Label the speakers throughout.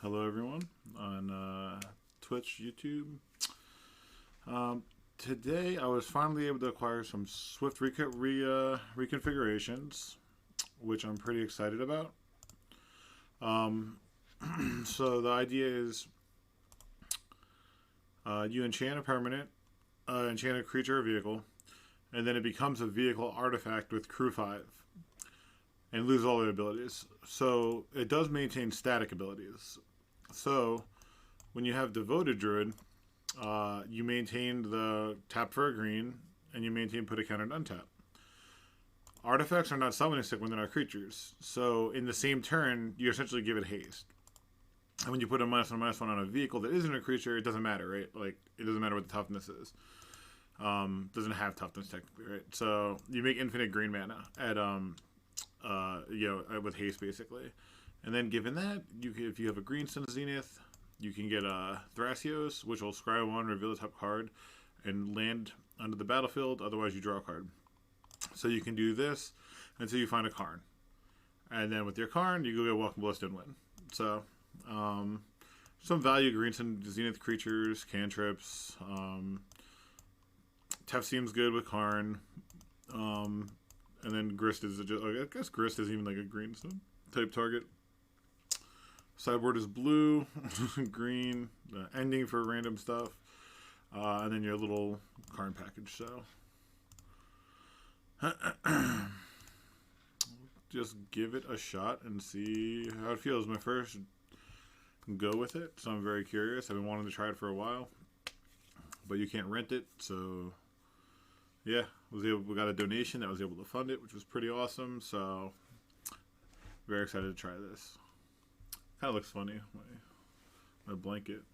Speaker 1: Hello, everyone on Twitch, YouTube. Today, I was finally able to acquire some Swift reconfigurations, which I'm pretty excited about. So the idea is you enchant a permanent, enchant a creature or vehicle, and then it becomes a vehicle artifact with crew 5 and lose all their abilities. So it does maintain static abilities. So when you have Devoted Druid, you maintain the tap for a green, and you maintain put a counter to untap. Artifacts are not summoning stick when they're not creatures. So in the same turn, you essentially give it haste. And when you put a -1/-1 on a vehicle that isn't a creature, it doesn't matter, right? Like, it doesn't matter what the toughness is. Doesn't have toughness technically, right? So you make infinite green mana at with haste basically, and then given that if you have a green Sun Zenith, you can get Thrasios, which will scry 1, reveal the top card, and land onto the battlefield. Otherwise, you draw a card. So you can do this until you find a Karn, and then with your Karn, you go get Welcome Blessed and win. So some value green Sun Zenith creatures, cantrips. Tef seems good with Karn. And then Grist is just, I guess Grist is even like a green type target. Sideboard is blue, green, ending for random stuff, and then your little Karn package. So just give it a shot and see how it feels. My first go with it, so I'm very curious. I've been wanting to try it for a while, but you can't rent it, so yeah, we got a donation that was able to fund it, which was pretty awesome. So very excited to try this. Kind of looks funny, my blanket.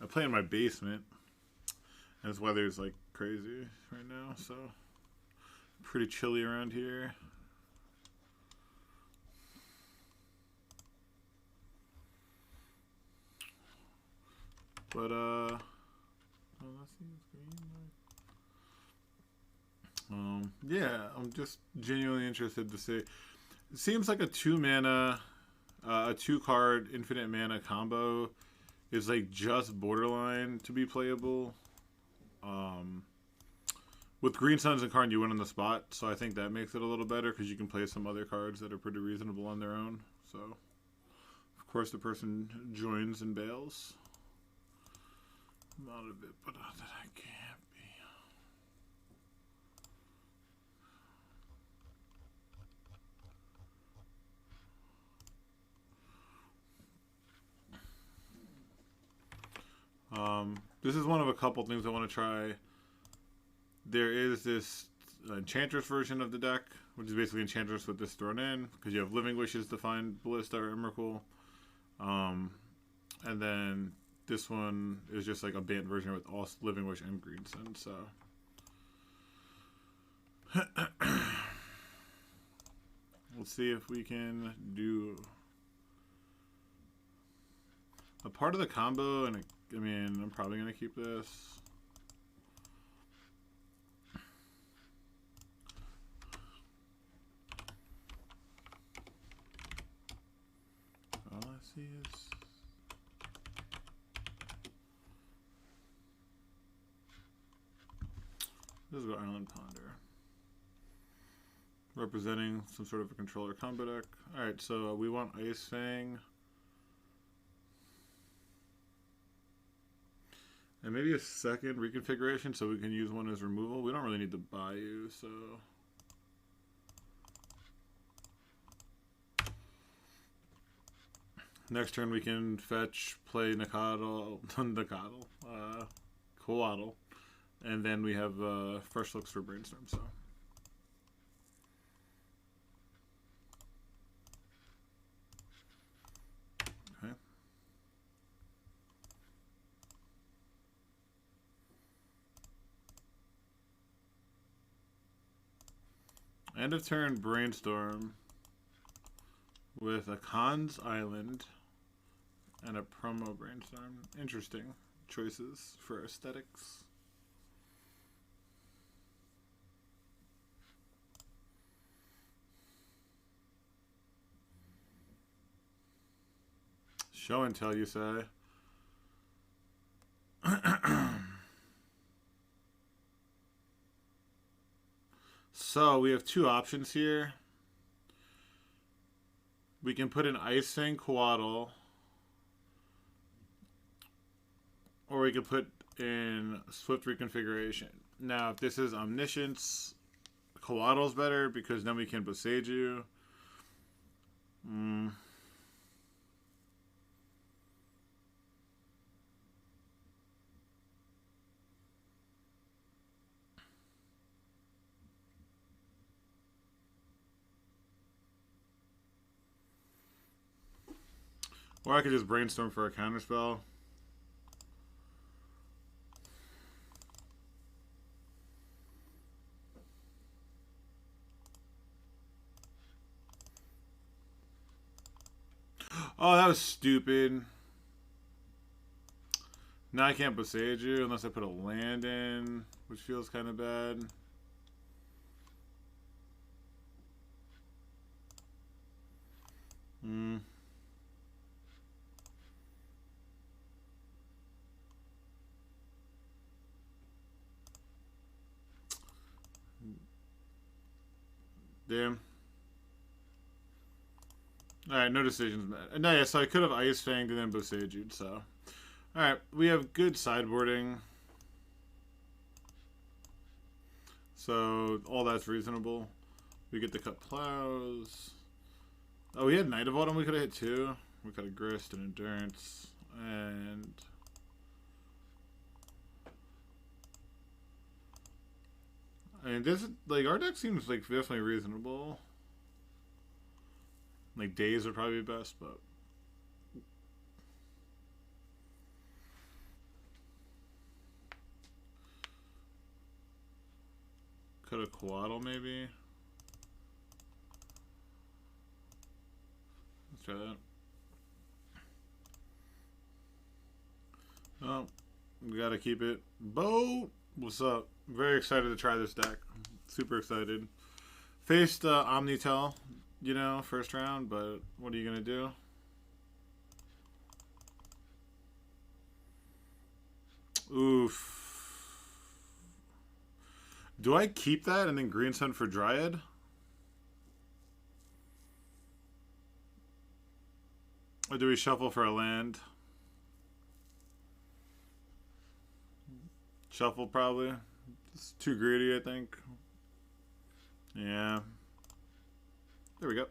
Speaker 1: I play in my basement, and this weather's like crazy right now, so pretty chilly around here. But yeah, I'm just genuinely interested to see. It seems like a 2-mana, a 2-card infinite mana combo is like just borderline to be playable. With Green Suns and Karn, you win on the spot, so I think that makes it a little better because you can play some other cards that are pretty reasonable on their own. So, of course, the person joins and bails. Not a bit, but that I can't be. This is one of a couple things I want to try. There is this Enchantress version of the deck, which is basically Enchantress with this thrown in, because you have Living Wishes to find Ballista or Emrakul. And then this one is just like a Bant version with all Living Wish and Green Sun, so. Let's see if we can do a part of the combo, and I mean, I'm probably going to keep this. All I see is this is Island Ponder, representing some sort of a controller combo deck. Alright, so we want Ice Fang. And maybe a second reconfiguration so we can use one as removal. We don't really need the Bayou, so. Next turn we can fetch, play Coatl, and then we have fresh looks for Brainstorm, so. Okay. End of turn Brainstorm with a Khan's Island and a promo Brainstorm. Interesting choices for aesthetics. Show and tell, you say? So we have two options here. We can put an Ice Fang Coatl, or we could put in Swift Reconfiguration. Now, if this is Omniscience, Coatl's better because then we can Besage you. Or I could just brainstorm for a counterspell. Oh, that was stupid. Now I can't Besage you unless I put a land in, which feels kind of bad. Damn. Alright, no decisions. No, yeah, so I could have Ice Fanged and then Besaged, so. Alright, we have good sideboarding. So, all that's reasonable. We get to cut plows. Oh, we had Night of Autumn we could have hit too. We could have Grist and Endurance. And... I mean, this, like, our deck seems, like, definitely reasonable. Like, Days would probably be best, but... Could have Coatl, maybe? Let's try that. Oh, we gotta keep it. Bo! What's up? Very excited to try this deck. Super excited. Faced Omni, you know, first round, but what are you gonna do? Oof. Do I keep that and then Green Sun for Dryad? Or do we shuffle for a land? Shuffle probably. It's too greedy, I think. Yeah. There we go.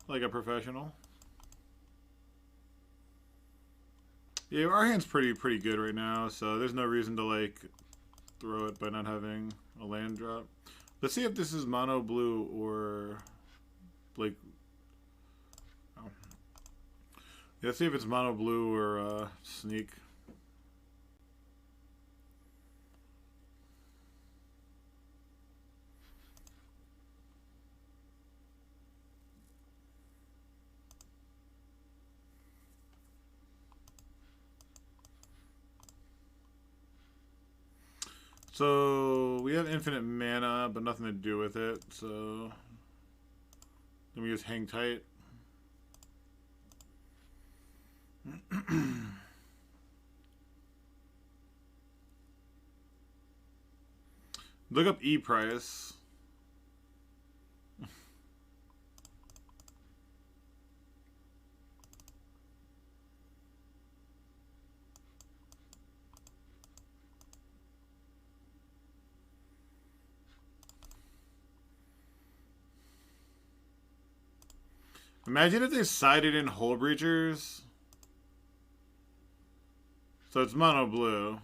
Speaker 1: Like a professional. Yeah, our hand's pretty good right now, so there's no reason to like throw it by not having a land drop. Let's see if this is mono blue or like. Oh. Yeah, let's see if it's mono blue or sneak. So we have infinite mana, but nothing to do with it. So then we just hang tight. Look up E price. Imagine if they sided in Hull Breachers. So it's mono blue.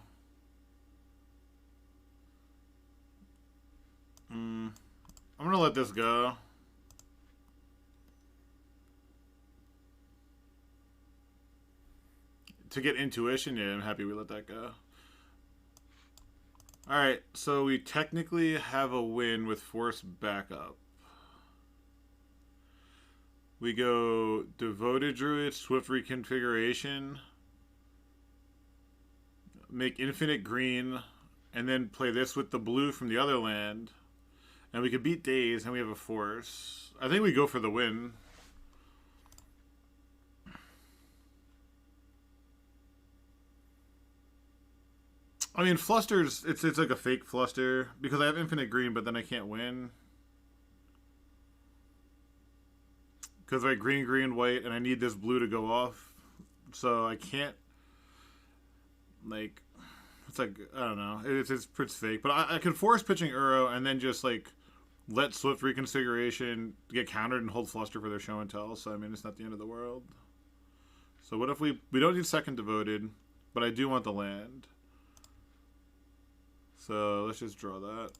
Speaker 1: I'm gonna let this go. To get intuition, yeah, I'm happy we let that go. Alright, so we technically have a win with force backup. We go Devoted Druid, Swift Reconfiguration, make infinite green, and then play this with the blue from the other land. And we could beat Days, and we have a force. I think we go for the win. I mean, Fluster's it's like a fake Fluster because I have infinite green, but then I can't win because I green, green, white, and I need this blue to go off, so I can't like. It's like I don't know. It's fake, but I could force pitching Uro and then just like let Swift Reconfiguration get countered and hold Fluster for their show and tell. So I mean, it's not the end of the world. So what if we don't need second Devoted, but I do want the land. So let's just draw that.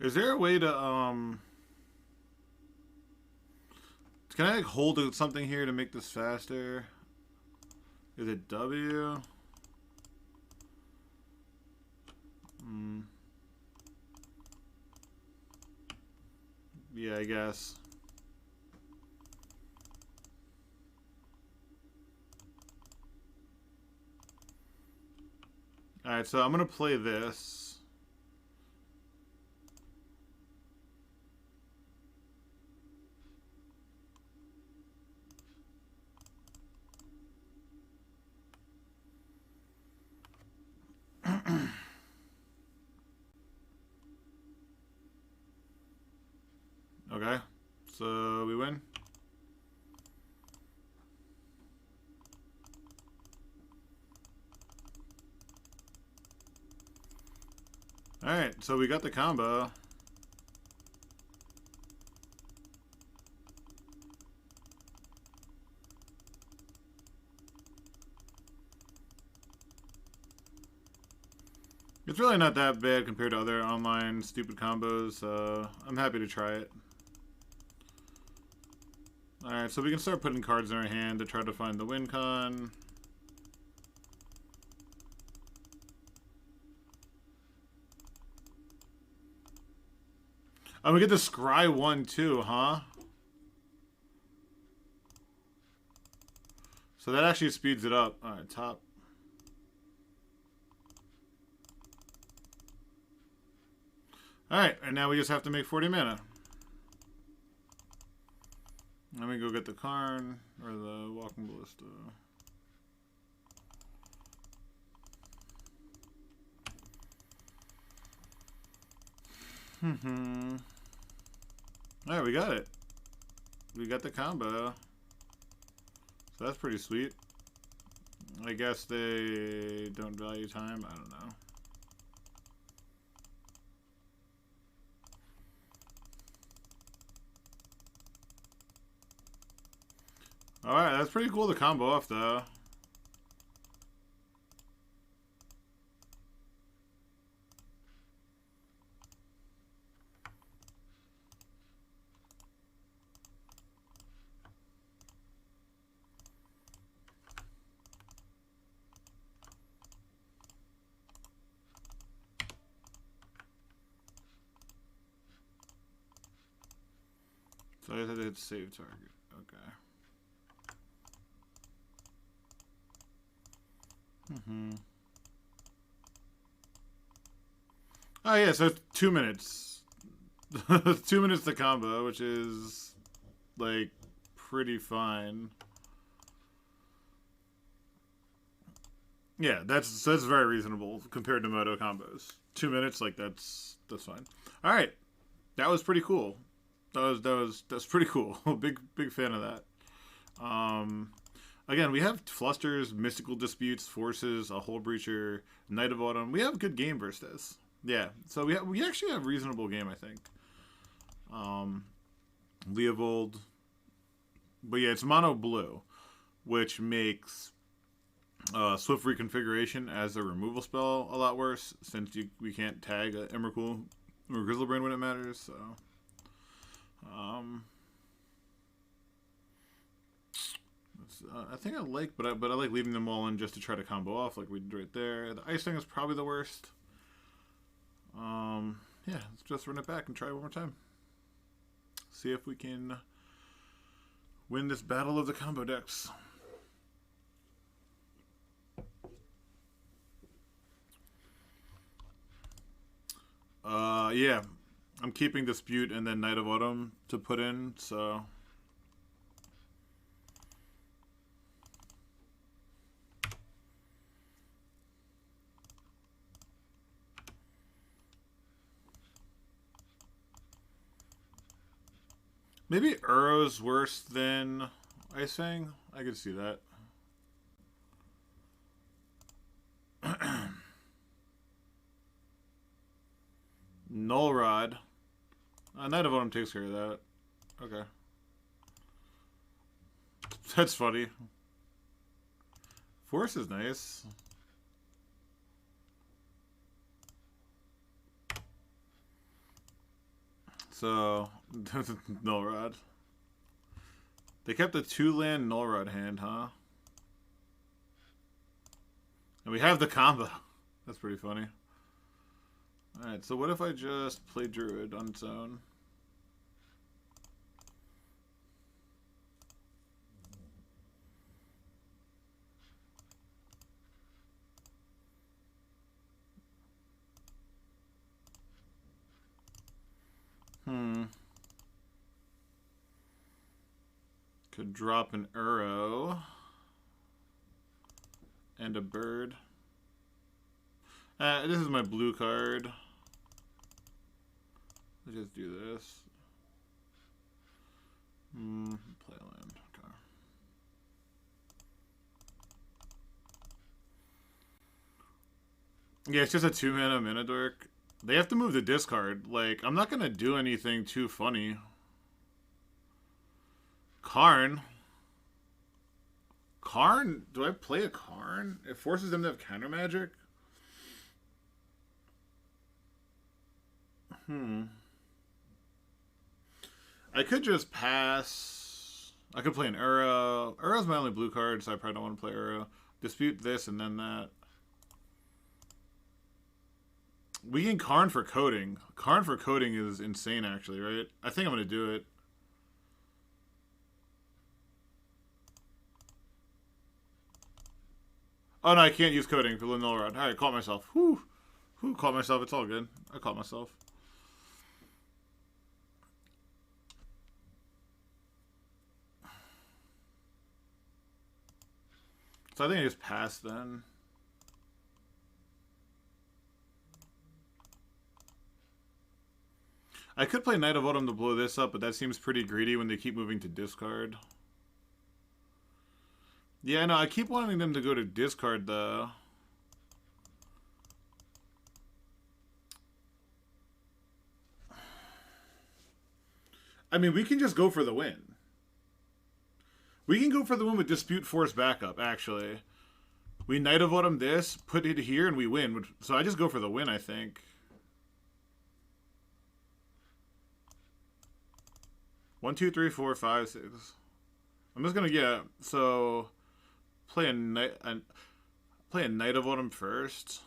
Speaker 1: Is there a way to can I like hold something here to make this faster? Is it W? Yeah, I guess. Alright, so I'm gonna play this. Okay, so we win. Alright, so we got the combo. It's really not that bad compared to other online stupid combos, so I'm happy to try it. Alright, so we can start putting cards in our hand to try to find the win con. Oh, we get the Scry 1 too, huh? So that actually speeds it up. Alright, top. Alright, and now we just have to make 40 mana. Let me go get the Karn, or the Walking Ballista. Alright, we got it. We got the combo. So that's pretty sweet. I guess they don't value time. I don't know. Alright, that's pretty cool to combo off, though. So I had to hit save target. Okay. Oh yeah, so 2 minutes. 2 minutes to combo, which is like pretty fine. Yeah, that's very reasonable compared to Moto combos. 2 minutes, like that's fine. All right, that was pretty cool. That's pretty cool. big fan of that. Again, we have Flusters, Mystical Disputes, Forces, a Hull Breacher, Knight of Autumn. We have good game versus this. Yeah, so we actually have reasonable game, I think. Leovold. But yeah, it's mono blue, which makes Swift Reconfiguration as a removal spell a lot worse, since we can't tag Emrakul or Grizzlebrain when it matters, so... let's I think I like, but I like leaving them all in just to try to combo off, like we did right there. The ice thing is probably the worst. Yeah, let's just run it back and try one more time. See if we can win this battle of the combo decks. Yeah, I'm keeping Dispute and then Knight of Autumn to put in, so. Maybe Uro's worse than Ice Fang? I could see that. Null Rod. Knight of Autumn takes care of that. Okay. That's funny. Force is nice. So, Null Rod. They kept the 2-land Null Rod hand, huh? And we have the combo. That's pretty funny. Alright, so what if I just play Druid on its own? Could drop an Uro. And a bird. This is my blue card. Let's just do this. Play a land. Okay. Yeah, it's just a 2-mana mana dork. They have to move the discard. Like, I'm not gonna do anything too funny. Karn. Karn? Do I play a Karn? It forces them to have counter magic? I could just pass. I could play an Uro. Uro's my only blue card, so I probably don't want to play Uro. Dispute this and then that. We can Karn for coding. Karn for coding is insane, actually, right? I think I'm going to do it. Oh, no, I can't use coding for Null Rod. Alright, caught myself. Whew. Caught myself. It's all good. I caught myself. So I think I just passed then. I could play Knight of Autumn to blow this up, but that seems pretty greedy when they keep moving to discard. Yeah, no, I keep wanting them to go to discard, though. I mean, we can just go for the win. We can go for the win with Dispute Force backup, actually. We Knight of Autumn this, put it here, and we win. So I just go for the win, I think. One, two, three, four, five, six. I'm just gonna so play a Knight of Autumn first.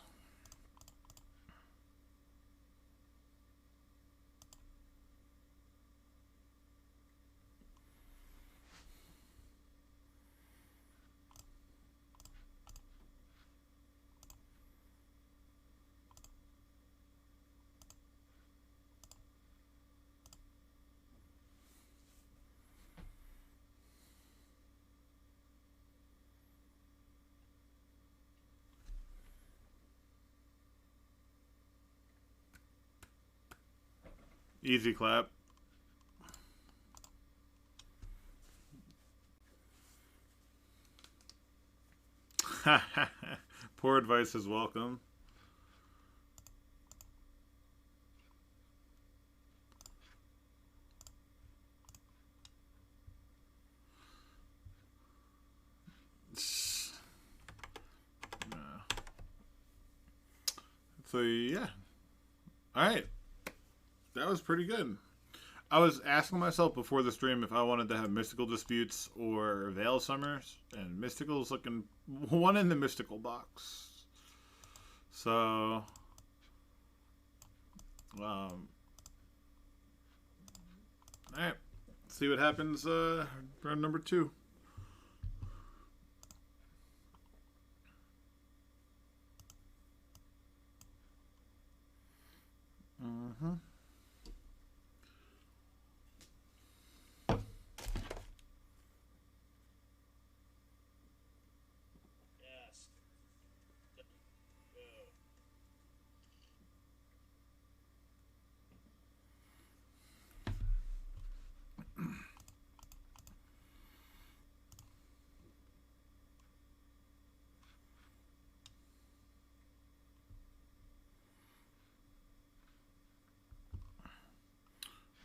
Speaker 1: Easy clap. Poor advice is welcome. So yeah. Alright. That was pretty good. I was asking myself before the stream if I wanted to have Mystical Disputes or Veil Summers, and Mystical's looking one in the Mystical box. So, alright. See what happens round number 2. Mm-hmm.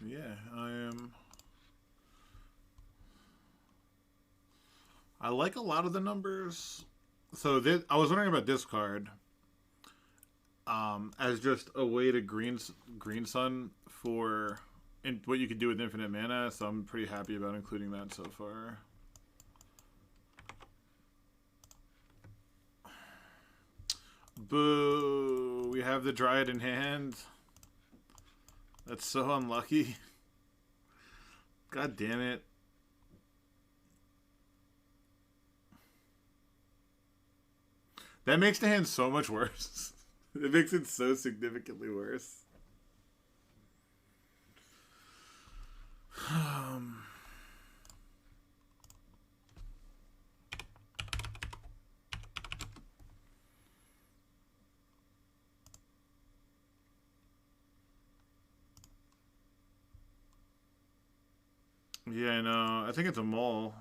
Speaker 1: Yeah, I am. I like a lot of the numbers. So I was wondering about this card as just a way to green sun for what you could do with infinite mana. So I'm pretty happy about including that so far. Boo! We have the Druid in hand. That's so unlucky. God damn it. That makes the hand so much worse. It makes it so significantly worse. Yeah, I know. I think it's a mole.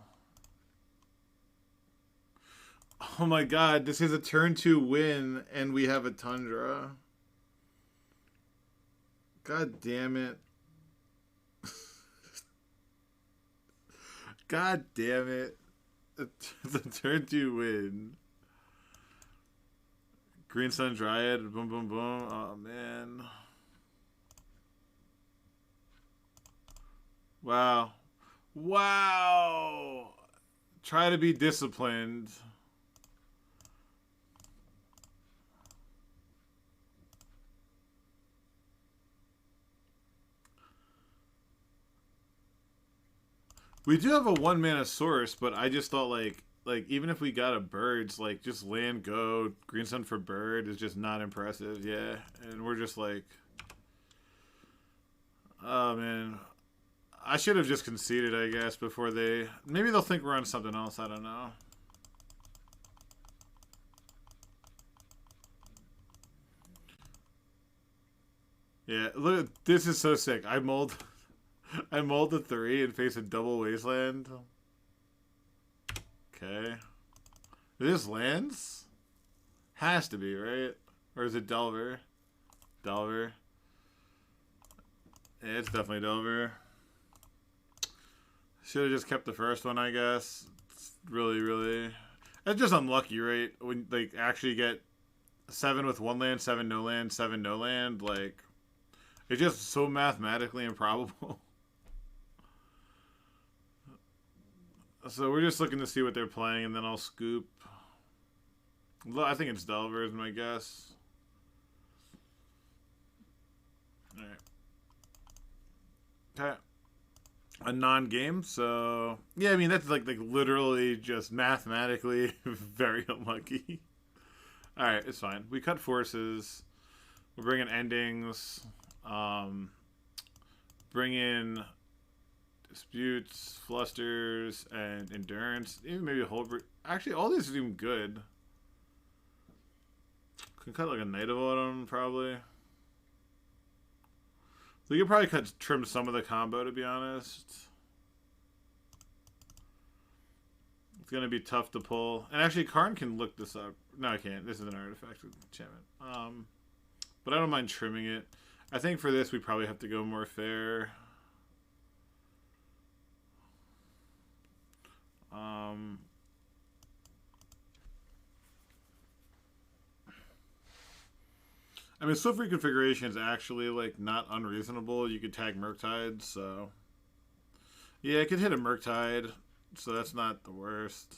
Speaker 1: Oh my god, this is a turn 2 win, and we have a Tundra. God damn it. God damn it. It's a turn 2 win. Green Sun Dryad, boom, boom, boom. Oh, man. Wow. Wow. Try to be disciplined. We do have a 1-mana source, but I just thought like even if we got a birds, like just land go, Green Sun for bird is just not impressive, yeah. And we're just like, oh man. I should have just conceded, I guess, before they maybe they'll think we're on something else, I don't know. Yeah, look, this is so sick. I mulled the 3 and face a double wasteland. Okay. This lands? Has to be, right? Or is it Delver? Delver. Yeah, it's definitely Delver. Should have just kept the first one, I guess. It's really... It's just unlucky, right? When, like, actually get 7 with 1 land, 7 no land, 7 no land, like... It's just so mathematically improbable. So we're just looking to see what they're playing, and then I'll scoop. I think it's Delver is my guess. Alright. Okay. A non-game, so... Yeah, I mean, that's like literally just mathematically very unlucky. Alright, it's fine. We cut forces. We're bringing endings. Bring in disputes, flusters, and endurance. Even maybe a whole... Actually, all these are even good. Can cut like a Night of Autumn, probably. We could probably trim some of the combo, to be honest. It's going to be tough to pull. And actually, Karn can look this up. No, I can't. This is an artifact enchantment. But I don't mind trimming it. I think for this, we probably have to go more fair. I mean, Swift Reconfiguration is actually, like, not unreasonable. You could tag Murktide, so... Yeah, it could hit a Murktide, so that's not the worst.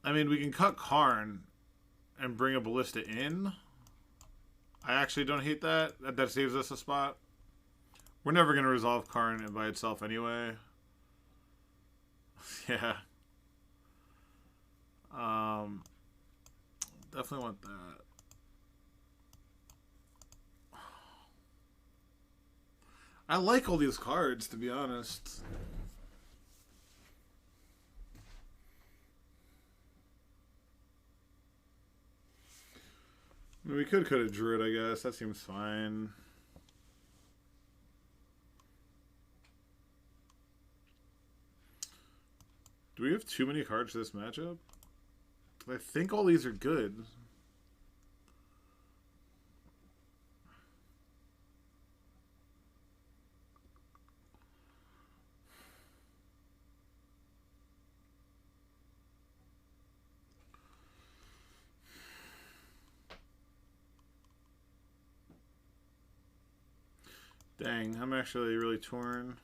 Speaker 1: I mean, we can cut Karn and bring a Ballista in. I actually don't hate that. That saves us a spot. We're never going to resolve Karn by itself anyway. Yeah. Definitely want that. I like all these cards, to be honest. I mean, we could cut a Druid, I guess. That seems fine. Do we have too many cards for this matchup? I think all these are good. Dang, I'm actually really torn.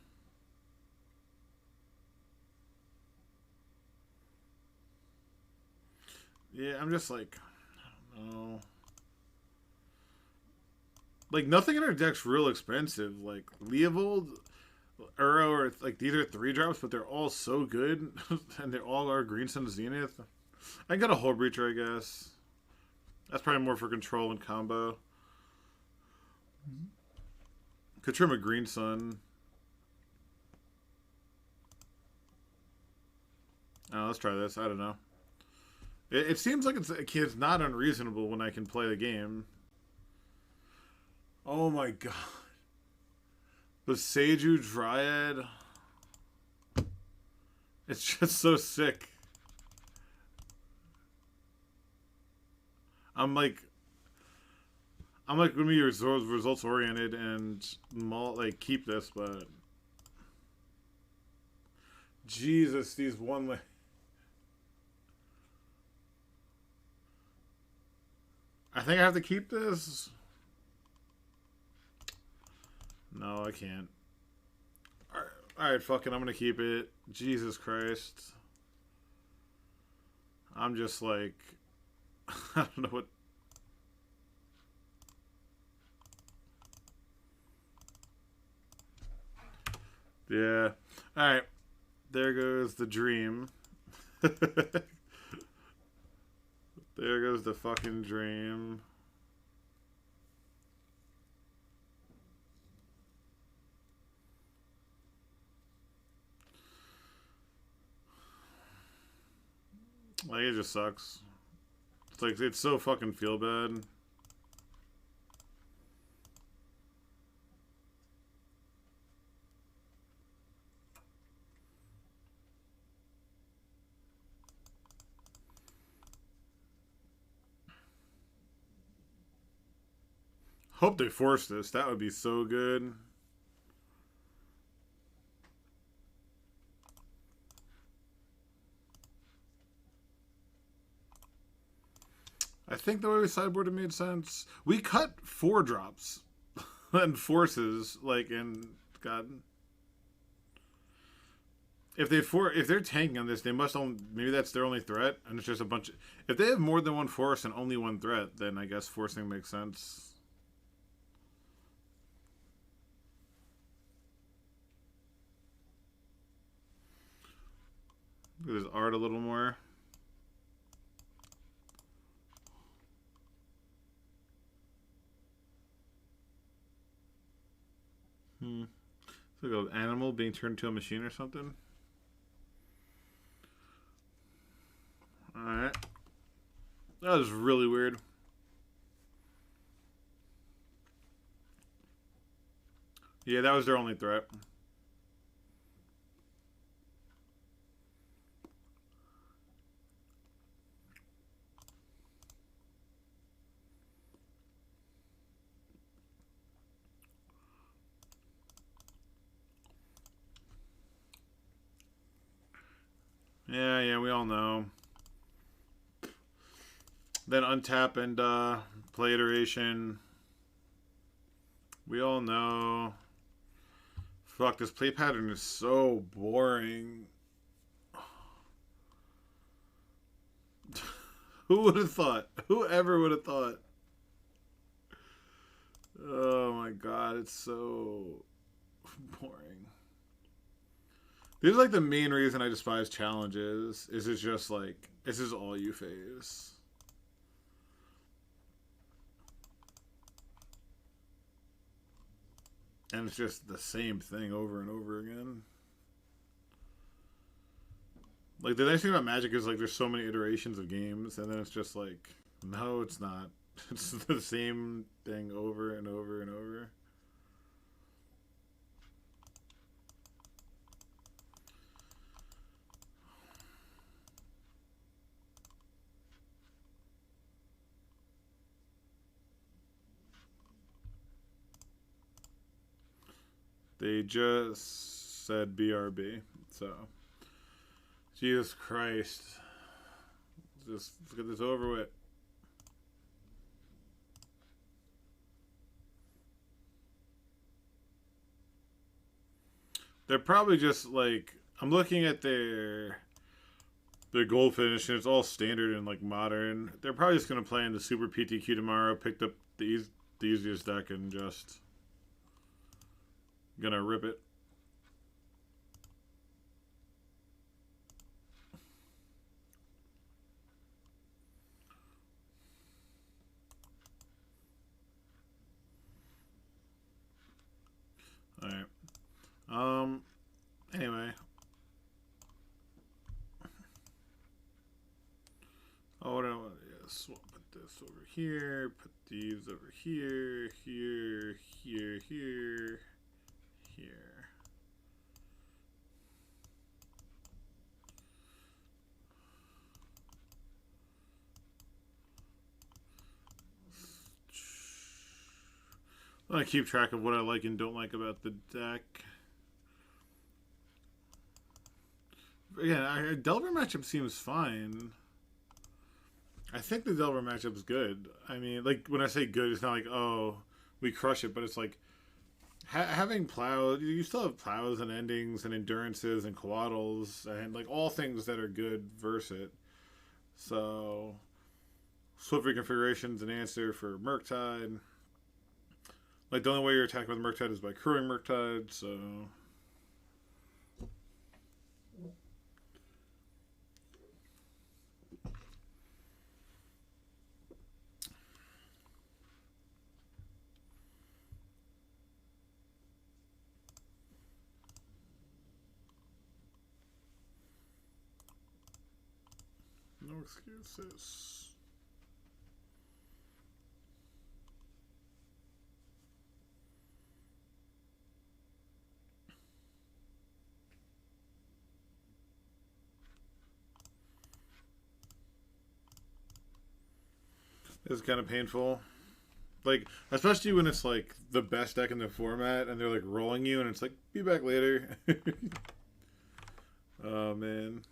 Speaker 1: Yeah, I'm just like, I don't know. Like, nothing in our deck's real expensive. Like, Leovold, Uro, or like, these are 3-drops, but they're all so good. And they all are Green Sun Zenith. I can get a Hull Breacher, I guess. That's probably more for control and combo. Could trim a Green Sun. Oh, let's try this. I don't know. It seems like it's not unreasonable when I can play the game. Oh my god. The Seiju Dryad. It's just so sick. I'm like gonna be results oriented and like keep this, but Jesus, these one way. I think I have to keep this. No, I can't. Alright, fuck it. I'm gonna keep it. Jesus Christ. I'm just like... I don't know what... Yeah. Alright. There goes the dream. There goes the fucking dream. Like, it just sucks. It's like, it's so fucking feel bad. Hope they force this. That would be so good. I think the way we sideboarded made sense. We cut 4-drops and forces, like, and God. If they're tanking on this, they must only, maybe that's their only threat, and it's just a bunch of, if they have more than one force and only one threat, then I guess forcing makes sense. Look at this art a little more. So like an animal being turned into a machine or something. Alright. That was really weird. Yeah, that was their only threat. Yeah, we all know. Then untap and play iteration. We all know. Fuck, this play pattern is so boring. Who would have thought? Whoever would have thought? Oh my god, it's so boring. This is like the main reason I despise challenges. Is it's just like, this is all you face. And it's just the same thing over and over again. Like, the nice thing about Magic is, like, there's so many iterations of games, and then it's just like, no, it's not. It's the same thing over and over and over. They just said BRB, so Jesus Christ. Just let's get this over with. They're probably just like, I'm looking at their gold finish and it's all standard and like modern. They're probably just gonna play in the Super PTQ tomorrow, picked up the easiest deck and just gonna rip it. Alright. Anyway. Oh, what do I want to do? Swap, put this over here, put these over here, here, here, here, here. I want to keep track of what I like and don't like about the deck. Again, Delver matchup seems fine. I think the Delver matchup's good. I mean, like, when I say good, it's not like, oh, we crush it, but it's like, having plows, you still have plows and endings and endurances and coatls and, like, all things that are good versus it. So, Swift Reconfiguration's an answer for Murktide. Like, the only way you're attacking with Murktide is by crewing Murktide, so... No excuses. It's kind of painful. Like, especially when it's like the best deck in the format and they're like rolling you and it's like, be back later. Oh man.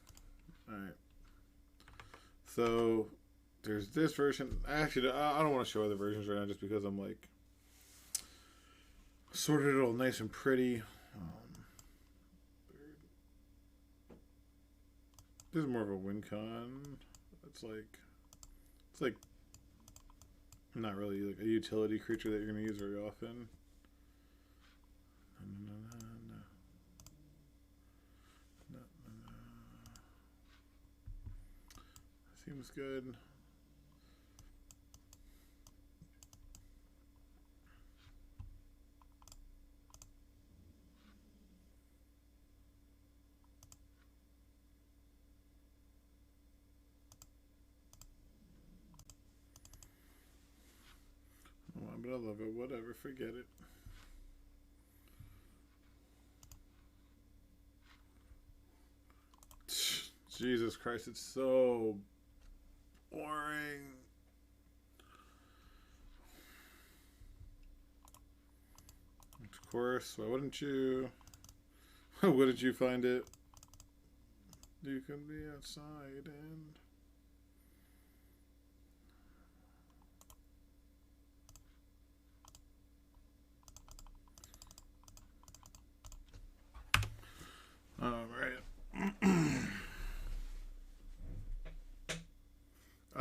Speaker 1: Alright. So there's this version. Actually, I don't want to show other versions right now just because I'm like sorted it all nice and pretty. This is more of a win con. It's like not really like a utility creature that you're going to use very often. No. Seems good. But I love it. Whatever. Forget it. Jesus Christ. It's so boring. Of course. Why wouldn't you? Why wouldn't you find it? You can be outside and...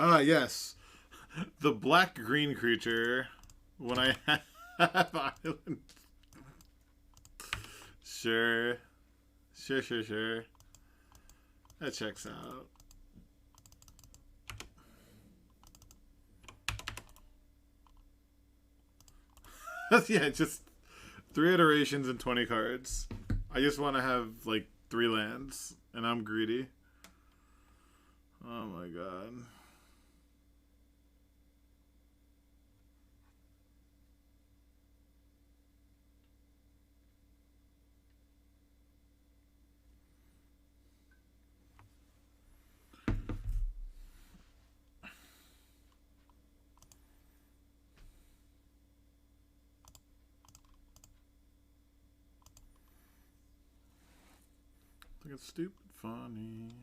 Speaker 1: Yes. The black-green creature, when I have island. Sure. Sure. That checks out. Yeah, just 3 iterations and 20 cards. I just want to have, like, 3 lands, and I'm greedy. Oh my god. I think it's stupid funny.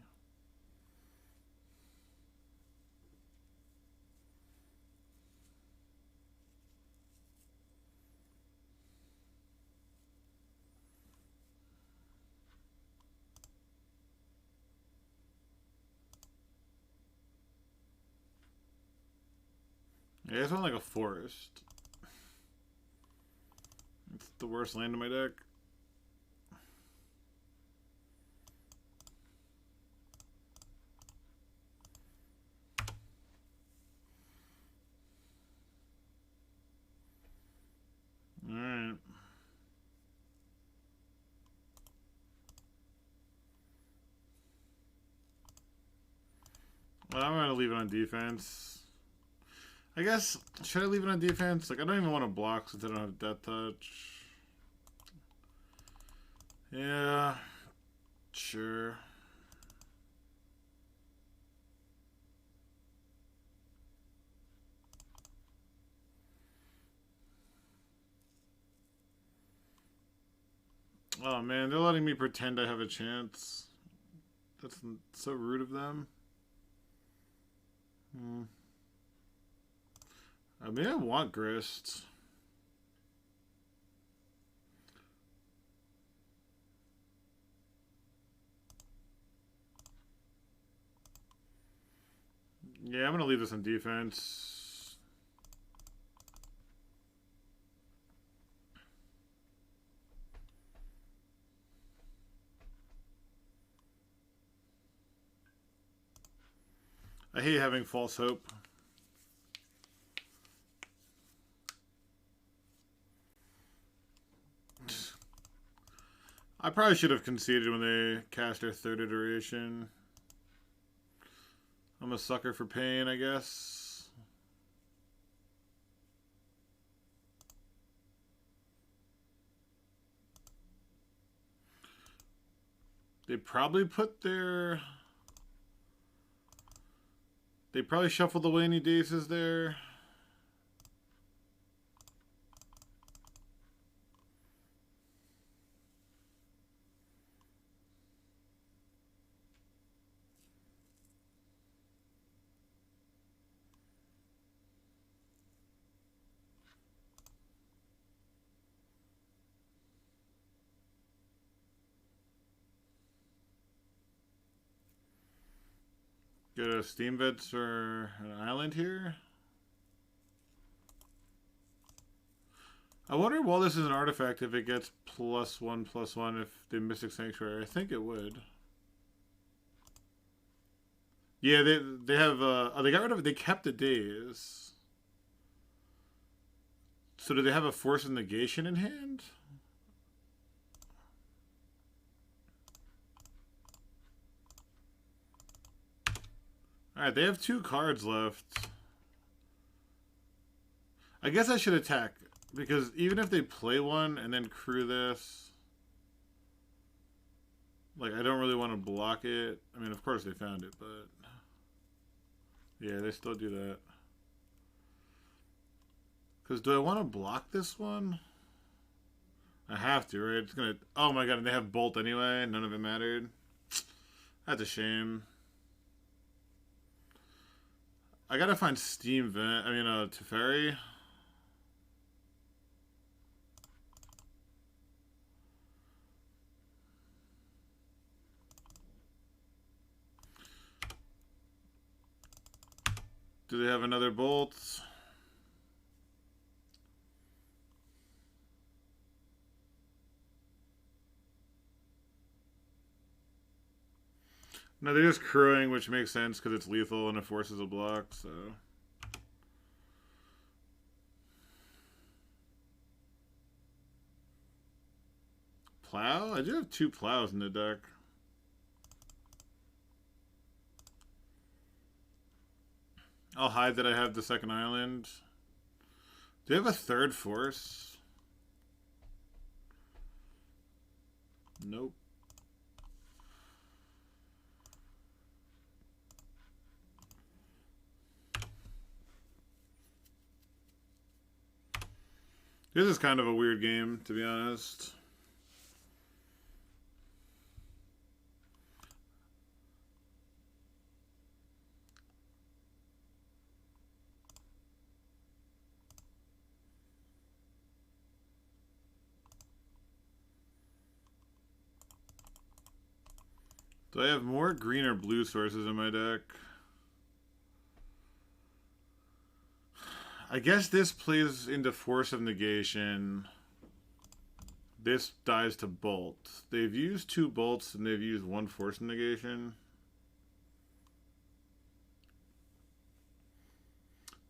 Speaker 1: Yeah, it's not like a forest. It's the worst land in my deck. Alright. Well, I'm gonna leave it on defense. I guess, should I leave it on defense? Like, I don't even want to block since I don't have Death Touch. Yeah, sure. Oh man, they're letting me pretend I have a chance. That's so rude of them. I mean, I want Grist. Yeah, I'm gonna leave this on defense. I hate having false hope. I probably should have conceded when they cast their 3rd iteration. I'm a sucker for pain, I guess. They probably put their... They probably shuffled away any daces there. Get a Steam Vets or an island here. I wonder, while this is an artifact, if it gets +1/+1 if they Mystic Sanctuary. I think it would. Yeah, they have oh, they got rid of it. They kept the days. So do they have a Force of Negation in hand? Alright, they have 2 cards left. I guess I should attack. Because even if they play one and then crew this... Like, I don't really want to block it. I mean, of course they found it, but... Yeah, they still do that. Because do I want to block this one? I have to, right? It's gonna... Oh my god, and they have Bolt anyway. None of it mattered. That's a shame. I gotta find Steam Vent. I mean, Teferi. Do they have another bolt? No, they're just crewing, which makes sense because it's lethal and it forces a block, so... Plow? I do have 2 plows in the deck. I'll hide that I have the second island. Do you have a third force? Nope. This is kind of a weird game, to be honest. Do I have more green or blue sources in my deck? I guess this plays into Force of Negation. This dies to Bolt. They've used 2 bolts and they've used 1 Force of Negation.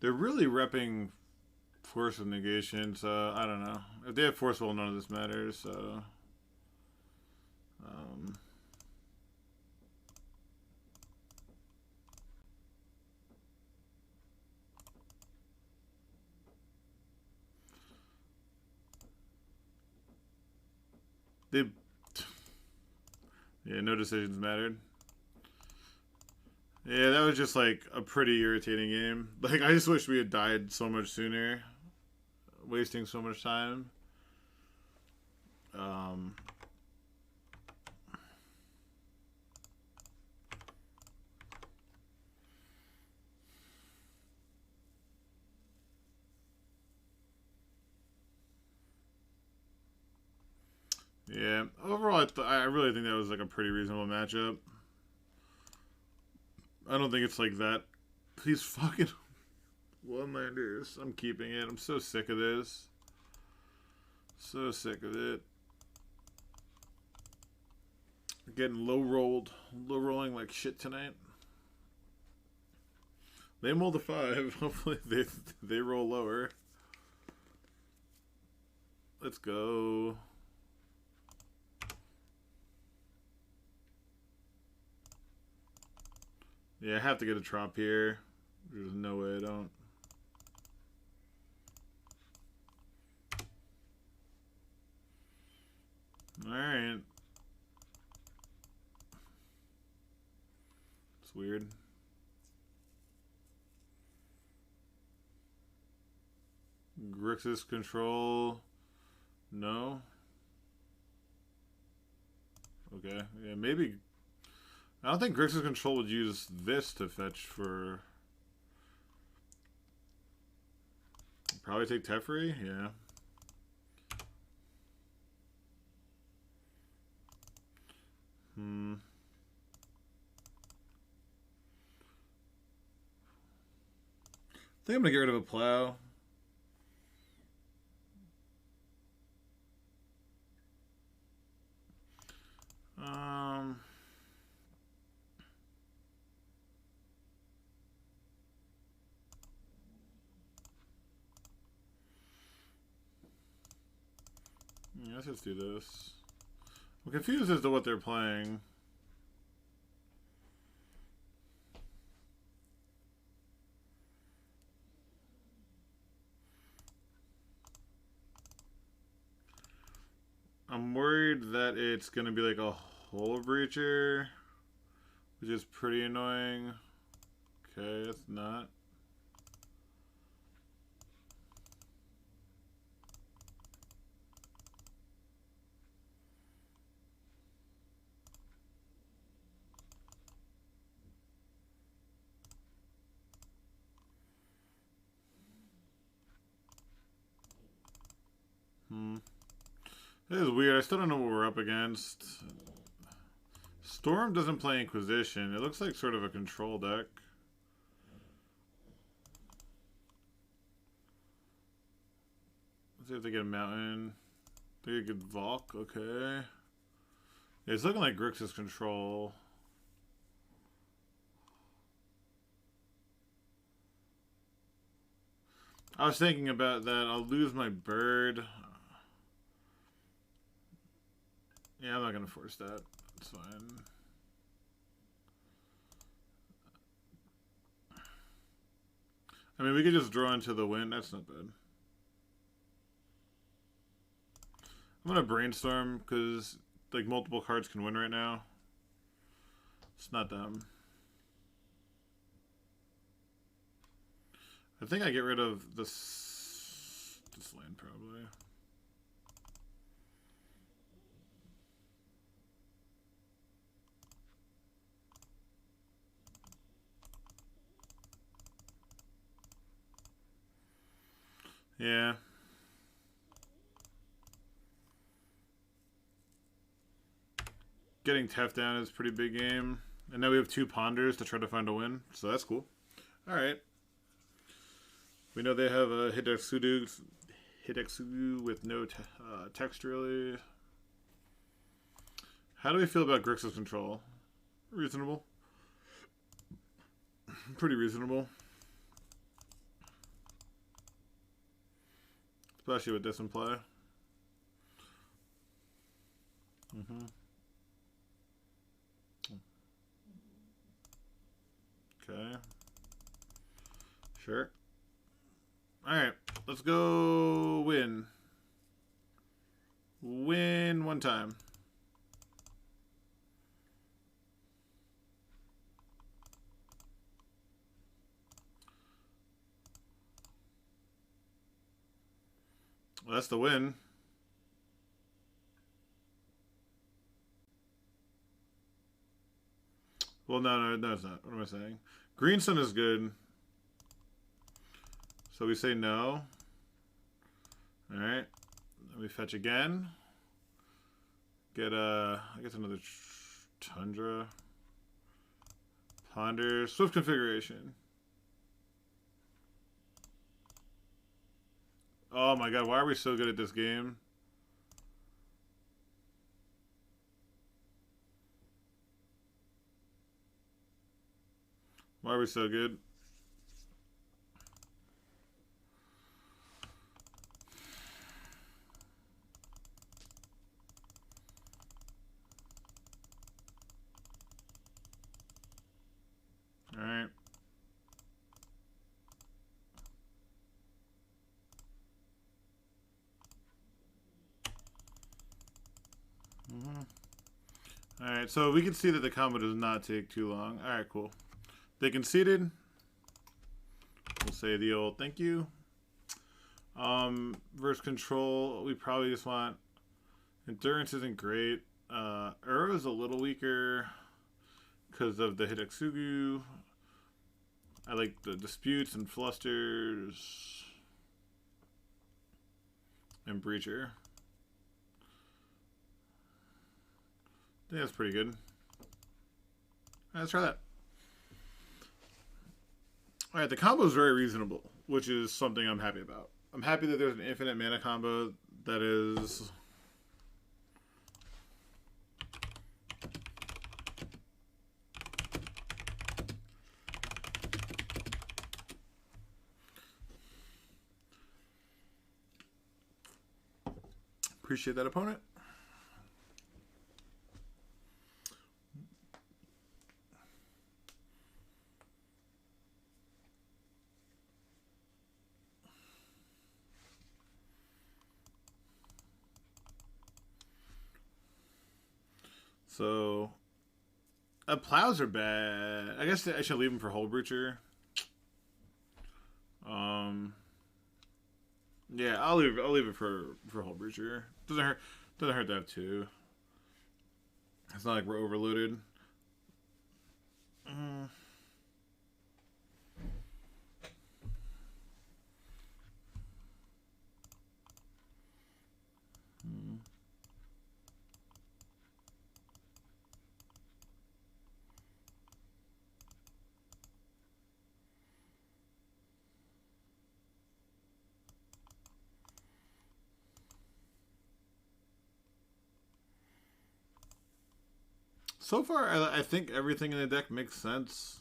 Speaker 1: They're really repping Force of Negation, so I don't know. If they have Force Will, none of this matters, so... Yeah, no decisions mattered. Yeah, that was just like a pretty irritating game. Like, I just wish we had died so much sooner. Wasting so much time. Yeah, overall, I really think that was like a pretty reasonable matchup. I don't think it's like that. These fucking one-landers. I'm keeping it. I'm so sick of this. So sick of it. Getting low-rolled. Low-rolling like shit tonight. They mulled a 5. Hopefully they roll lower. Let's go. Yeah, I have to get a trop here. There's no way I don't. Alright. It's weird. Grixis control. No. Okay. Yeah, maybe. I don't think Grixis control would use this to fetch for. Probably take Teferi? Yeah. I think I'm gonna get rid of a plow. Yeah, let's just do this. I'm confused as to what they're playing. I'm worried that it's gonna be like a Hull Breacher, which is pretty annoying. Okay, it's not. This is weird. I still don't know what we're up against. Storm doesn't play Inquisition. It looks like sort of a control deck. Let's see if they get a mountain. They get Valk, okay. Yeah, it's looking like Grixis control. I was thinking about that. I'll lose my bird. Yeah, I'm not gonna force that. It's fine. I mean, we could just draw into the wind. That's not bad. I'm gonna brainstorm because like multiple cards can win right now. It's not dumb. I think I get rid of this land probably. Yeah. Getting Tef down is a pretty big game. And now we have 2 Ponders to try to find a win. So that's cool. Alright. We know they have a Hidetsugu with no text really. How do we feel about Grixis control? Reasonable. Pretty reasonable. Especially with this in play. Okay. Sure. Alright. Let's go win. Win one time. Well, that's the win. Well, no, it's not. What am I saying? Greenstone is good. So we say no. Alright. Then we fetch again. Get I guess another Tundra. Ponder. Swift configuration. Oh my god, why are we so good at this game? Why are we so good? Alright. Alright, so we can see that the combo does not take too long. Alright, cool. They conceded. We'll say the old thank you. Versus control, we probably just want... Endurance isn't great. Uro is a little weaker because of the Hidetsugu. I like the disputes and flusters. And Breacher. I think that's pretty good. Alright, let's try that. Alright, the combo is very reasonable, which is something I'm happy about. I'm happy that there's an infinite mana combo that is... Appreciate that, opponent. So, plows are bad. I guess I should leave them for Hull Breacher. Yeah, I'll leave it for Hull Breacher. Doesn't hurt to have 2. It's not like we're overloaded. So far, I think everything in the deck makes sense.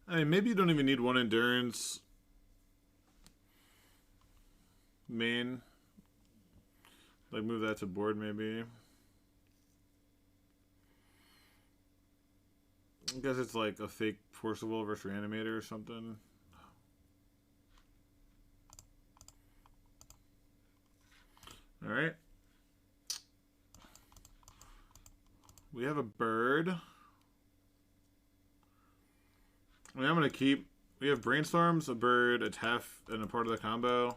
Speaker 1: I mean, maybe you don't even need one endurance main. Like, move that to board, maybe. I guess it's like a fake Forcible versus Reanimator or something. Alright. We have a bird. I mean, I'm going to keep... We have Brainstorms, a bird, a Tef, and a part of the combo.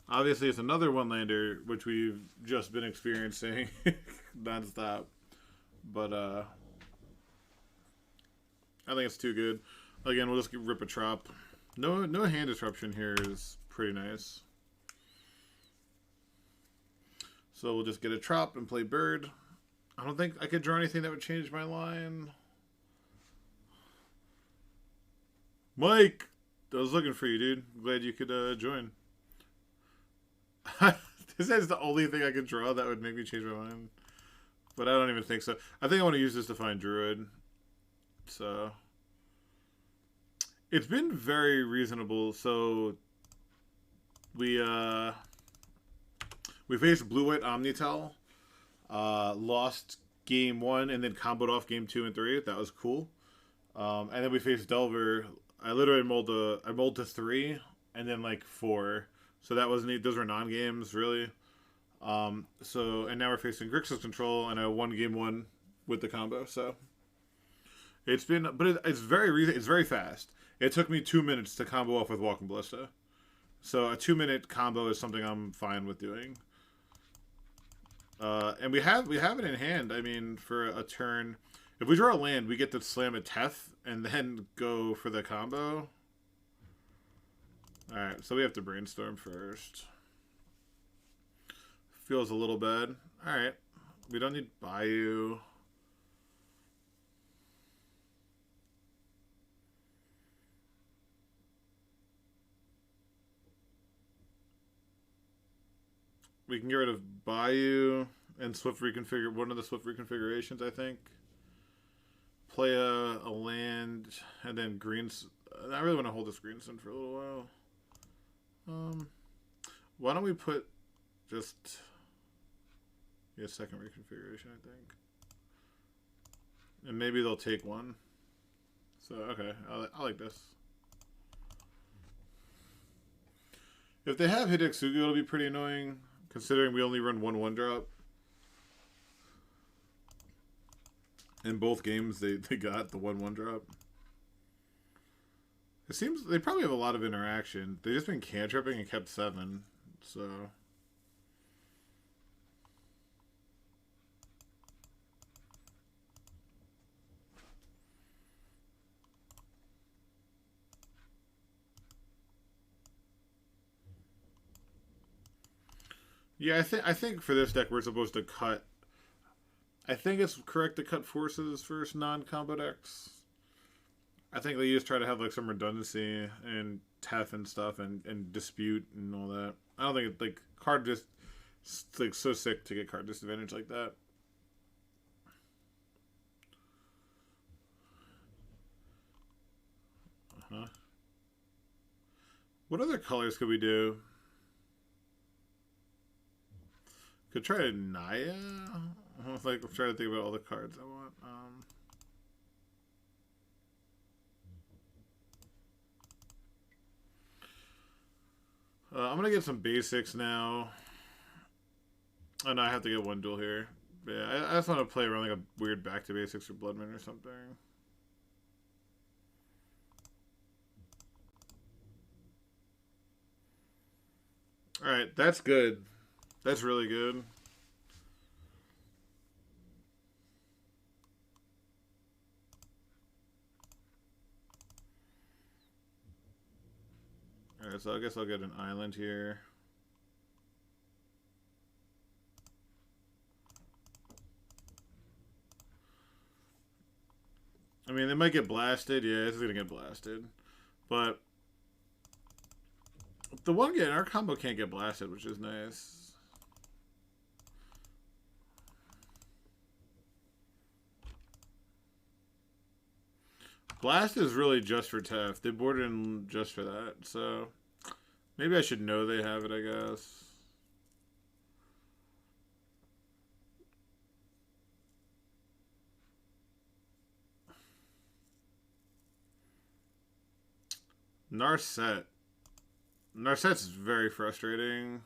Speaker 1: Obviously, it's another one-lander, which we've just been experiencing non-stop. But, I think it's too good. Again, we'll just rip a Trop. No hand disruption here is pretty nice. So we'll just get a Trop and play bird. I don't think I could draw anything that would change my line. Mike! I was looking for you, dude. Glad you could join. This is the only thing I could draw that would make me change my mind. But I don't even think so. I think I want to use this to find Druid. So... It's been very reasonable. So... We faced Blue-White Omnitel. Lost game 1 and then comboed off game 2 and 3. That was cool. And then we faced Delver. I literally mulled to 3 and then like 4. So that wasn't, those were non-games really. So, and now we're facing Grixis control and I won game 1 with the combo. So it's been, but it's very fast. It took me 2 minutes to combo off with Walking Ballista. So a 2-minute combo is something I'm fine with doing. And we have it in hand. I mean, for a turn, if we draw a land, we get to slam a Tef and then go for the combo. All right, so we have to Brainstorm first. Feels a little bad. All right, we don't need Bayou. We can get rid of Bayou and Swift Reconfigure, one of the Swift Reconfigurations, I think. Play a land, and then Greens. I really want to hold this Greenstone for a little while. Why don't we put just... Yeah, second Reconfiguration, I think. And maybe they'll take one. So, okay, I like this. If they have Hidetsugu, it'll be pretty annoying. Considering we only run 1/1 drop. In both games, they got the 1/1 drop. It seems they probably have a lot of interaction. They've just been cantripping and kept 7. So... Yeah, I think for this deck we're supposed to cut. I think it's correct to cut forces versus non-combo decks. I think they just try to have like some redundancy and Tef and stuff and dispute and all that. I don't think it's like card just like so sick to get card disadvantage like that. What other colors could we do? Could try Naya. Like, I'm trying to think about all the cards I want. I'm gonna get some basics now. Oh no, I have to get one duel here. Yeah, I just want to play around like a weird back to basics or Bloodman or something. Alright, that's good. That's really good. Alright, so I guess I'll get an island here. I mean, they might get blasted. Yeah, it's gonna get blasted. But the one game, our combo can't get blasted, which is nice. Blast is really just for Tef. They boarded in just for that, so maybe I should know they have it, I guess. Narset. Narset's very frustrating.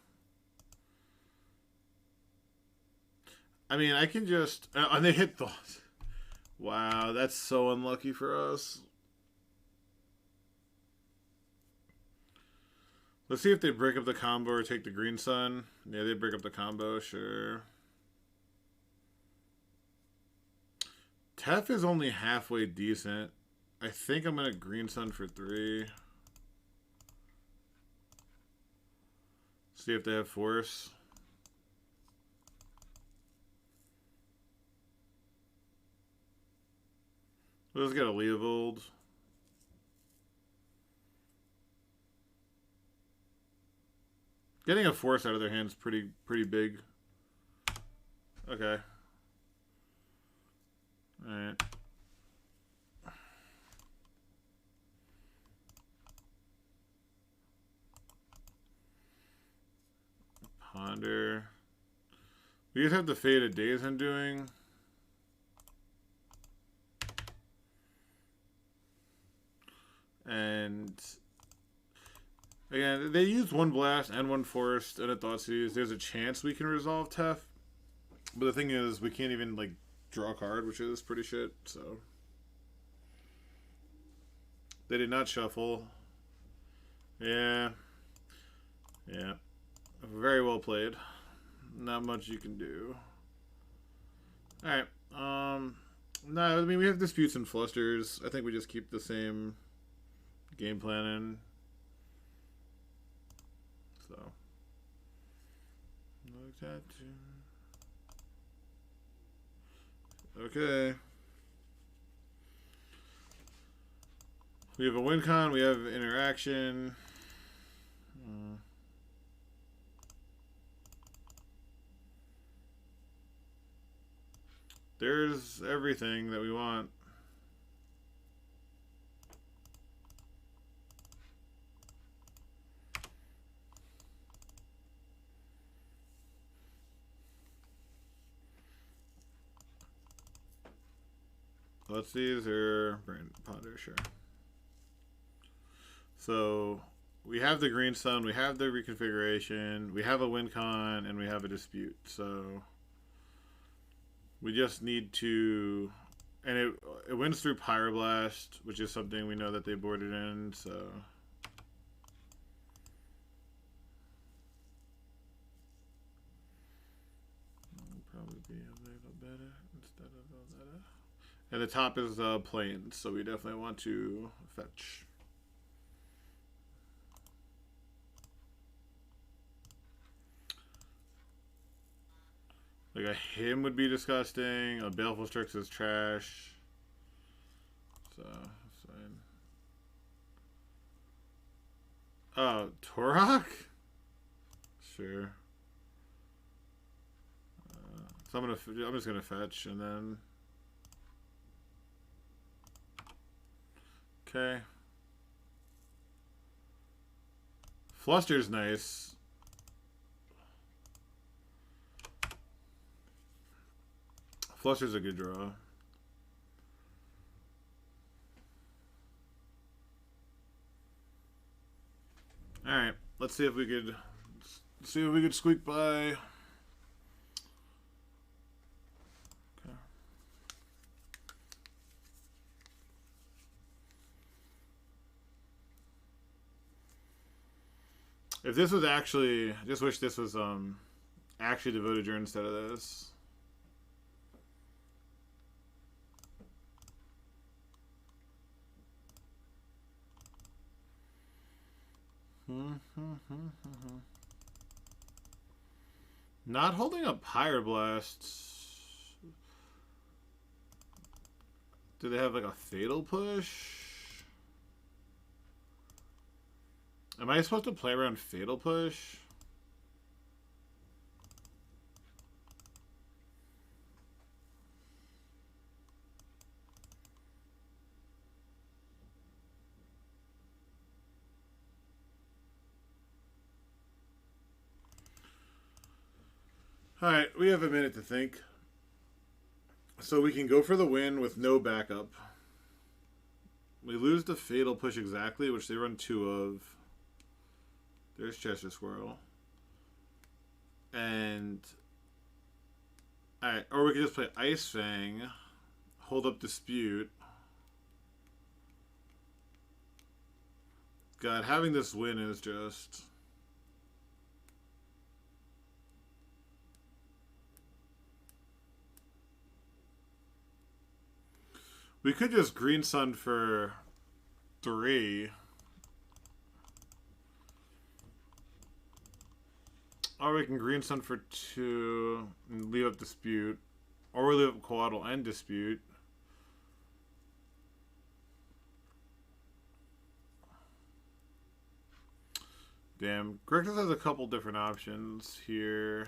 Speaker 1: I mean, I can just... and they hit Thought. Wow, that's so unlucky for us. Let's see if they break up the combo or take the Green Sun. Yeah, they break up the combo, sure. Tef is only halfway decent. I think I'm going to Green Sun for 3. See if they have Force. Let's get a Leovold. Getting a Force out of their hands pretty big. Okay. Alright. Ponder. We just have the Fate of Days Undoing. And again, they use one Blast and one Force and a Thoughtseize. There's a chance we can resolve Tef. But the thing is, we can't even like draw a card, which is pretty shit, so. They did not shuffle. Yeah. Yeah. Very well played. Not much you can do. Alright. No, I mean, we have Disputes and Flusters. I think we just keep the same game plan in. So. Okay. We have a win con, we have interaction. There's everything that we want. Let's see, is there Brain Ponder? Sure. So we have the Green Sun, we have the Reconfiguration, we have a win con, and we have a Dispute. So we just need to, and it wins through Pyroblast, which is something we know that they boarded in. So probably be a little better instead of a little. And the top is Plains, so we definitely want to fetch. Like a him would be disgusting. A Baleful Strix is trash. So that's fine. Oh, Torok? Sure. So I'm just gonna fetch and then. Okay. Fluster's nice. Fluster's a good draw. Alright, let's see if we could squeak by. Okay. If this was actually, I just wish this was actually Devoted Journey instead of this. Not holding up Pyroblast. Do they have like a Fatal Push? Am I supposed to play around Fatal Push? Alright, we have a minute to think. So we can go for the win with no backup. We lose the Fatal Push exactly, which they run 2 of. There's Chester Squirrel. And... Alright, or we can just play Ice Fang. Hold up Dispute. God, having this win is just... We could just Green Sun for 3. Or we can Green Sun for 2 and leave up Dispute. Or we leave up Coatl and Dispute. Damn, Grixis has a couple different options here.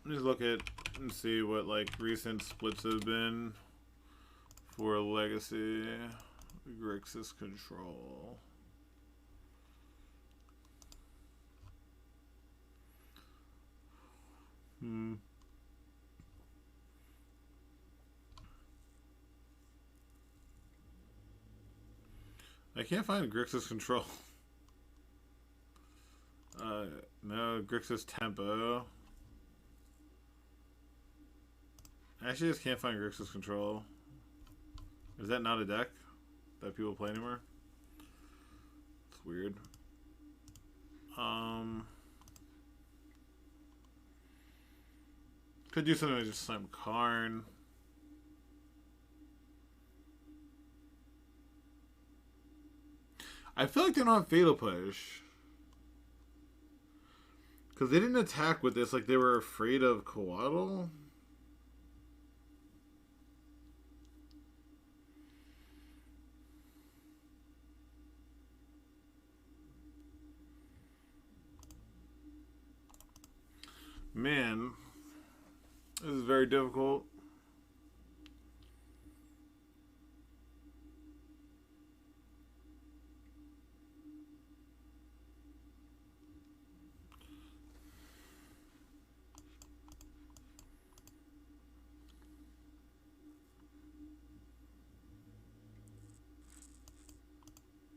Speaker 1: Let's look at and see what like recent splits have been for Legacy Grixis control. I can't find Grixis control. No, Grixis tempo. I actually just can't find Grixis control. Is that not a deck that people play anymore? It's weird. Could do something like just slam Karn. I feel like they don't have Fatal Push. Because they didn't attack with this like they were afraid of Coatl. Man, this is very difficult.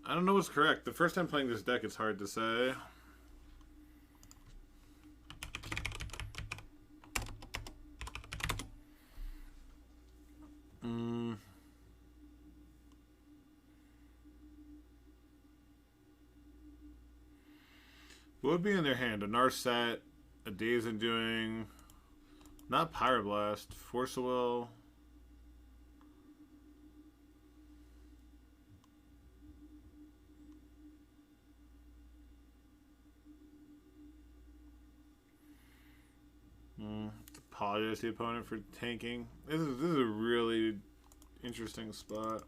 Speaker 1: I don't know what's correct. The first time playing this deck, it's hard to say. What would be in their hand? A Narset, a Days Undoing, not Pyroblast, Force of Will. Apologize to the opponent for tanking. This is a really interesting spot.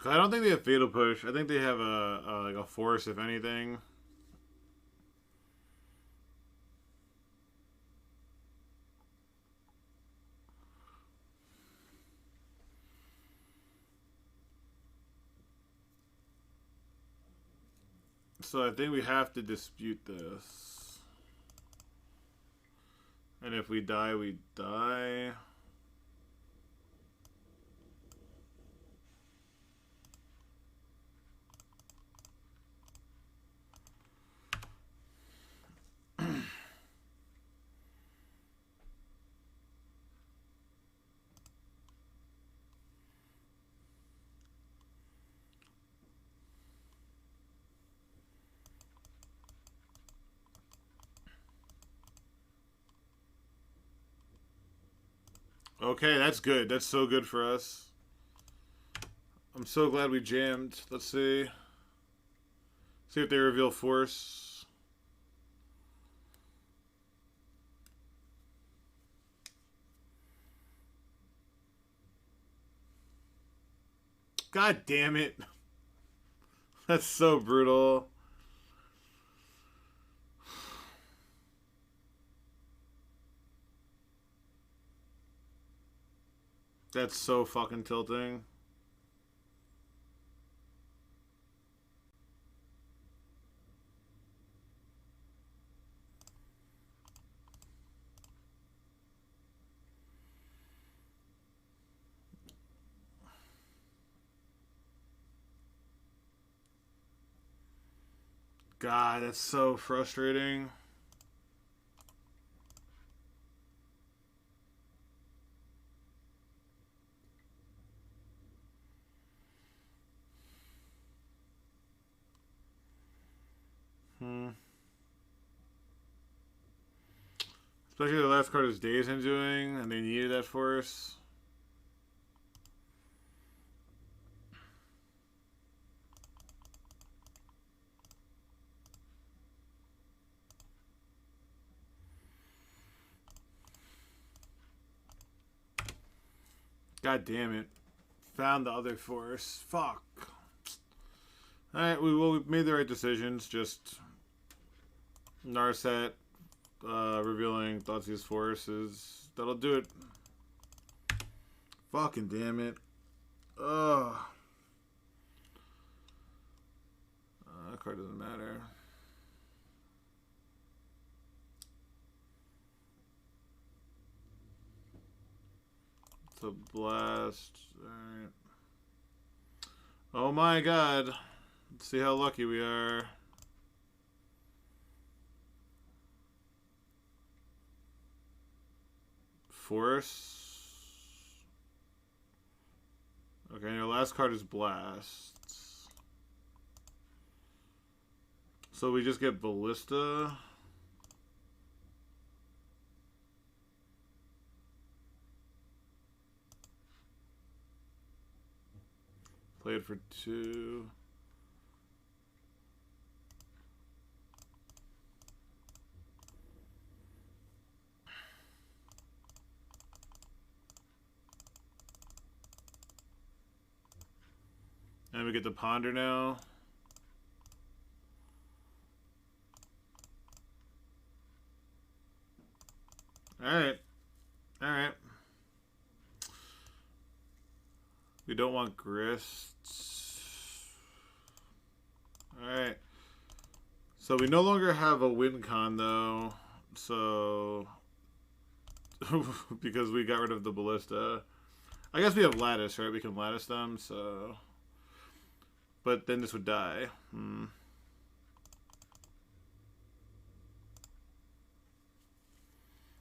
Speaker 1: I don't think they have Fatal Push. I think they have like a Force, if anything. So I think we have to dispute this. And if we die, we die. Okay, that's good. That's so good for us. I'm so glad we jammed. Let's see. See if they reveal force. God damn it. That's so brutal. That's so fucking tilting. God, that's so frustrating. Especially the last card is Days Undoing, and they needed that force. God damn it. Found the other force. Fuck. Alright, we made the right decisions. Just Narset revealing Thoughtsea's forces. That'll do it. Fucking damn it. Ugh. That card doesn't matter. It's a blast. Alright. Oh my god. Let's see how lucky we are. Force. Okay, your last card is Blast. So we just get Ballista. Play it for 2. And we get the Ponder now. Alright. Alright. We don't want Grists. Alright. So we no longer have a win con though. So because we got rid of the Ballista. I guess we have Lattice, right? We can Lattice them, so but then this would die.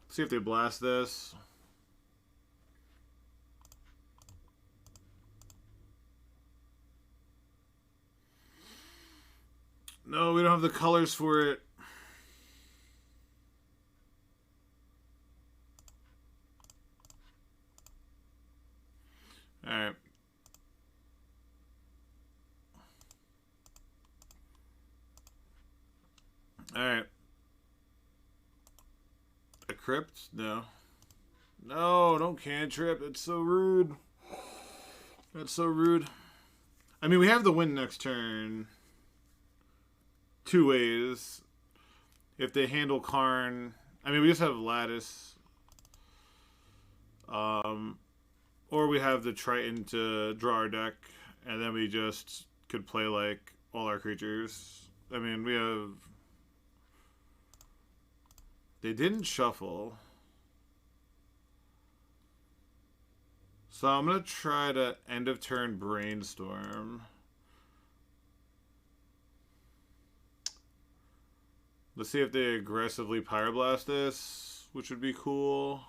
Speaker 1: See if they blast this. No, we don't have the colors for it. Alright. Alright. A crypt? No. No, don't cantrip. That's so rude. That's so rude. I mean, we have the win next turn. 2 ways. If they handle Karn. I mean, we just have Lattice. Or we have the Triton to draw our deck. And then we just could play, like, all our creatures. I mean, we have... They didn't shuffle. So I'm going to try to end of turn Brainstorm. Let's see if they aggressively Pyroblast this, which would be cool.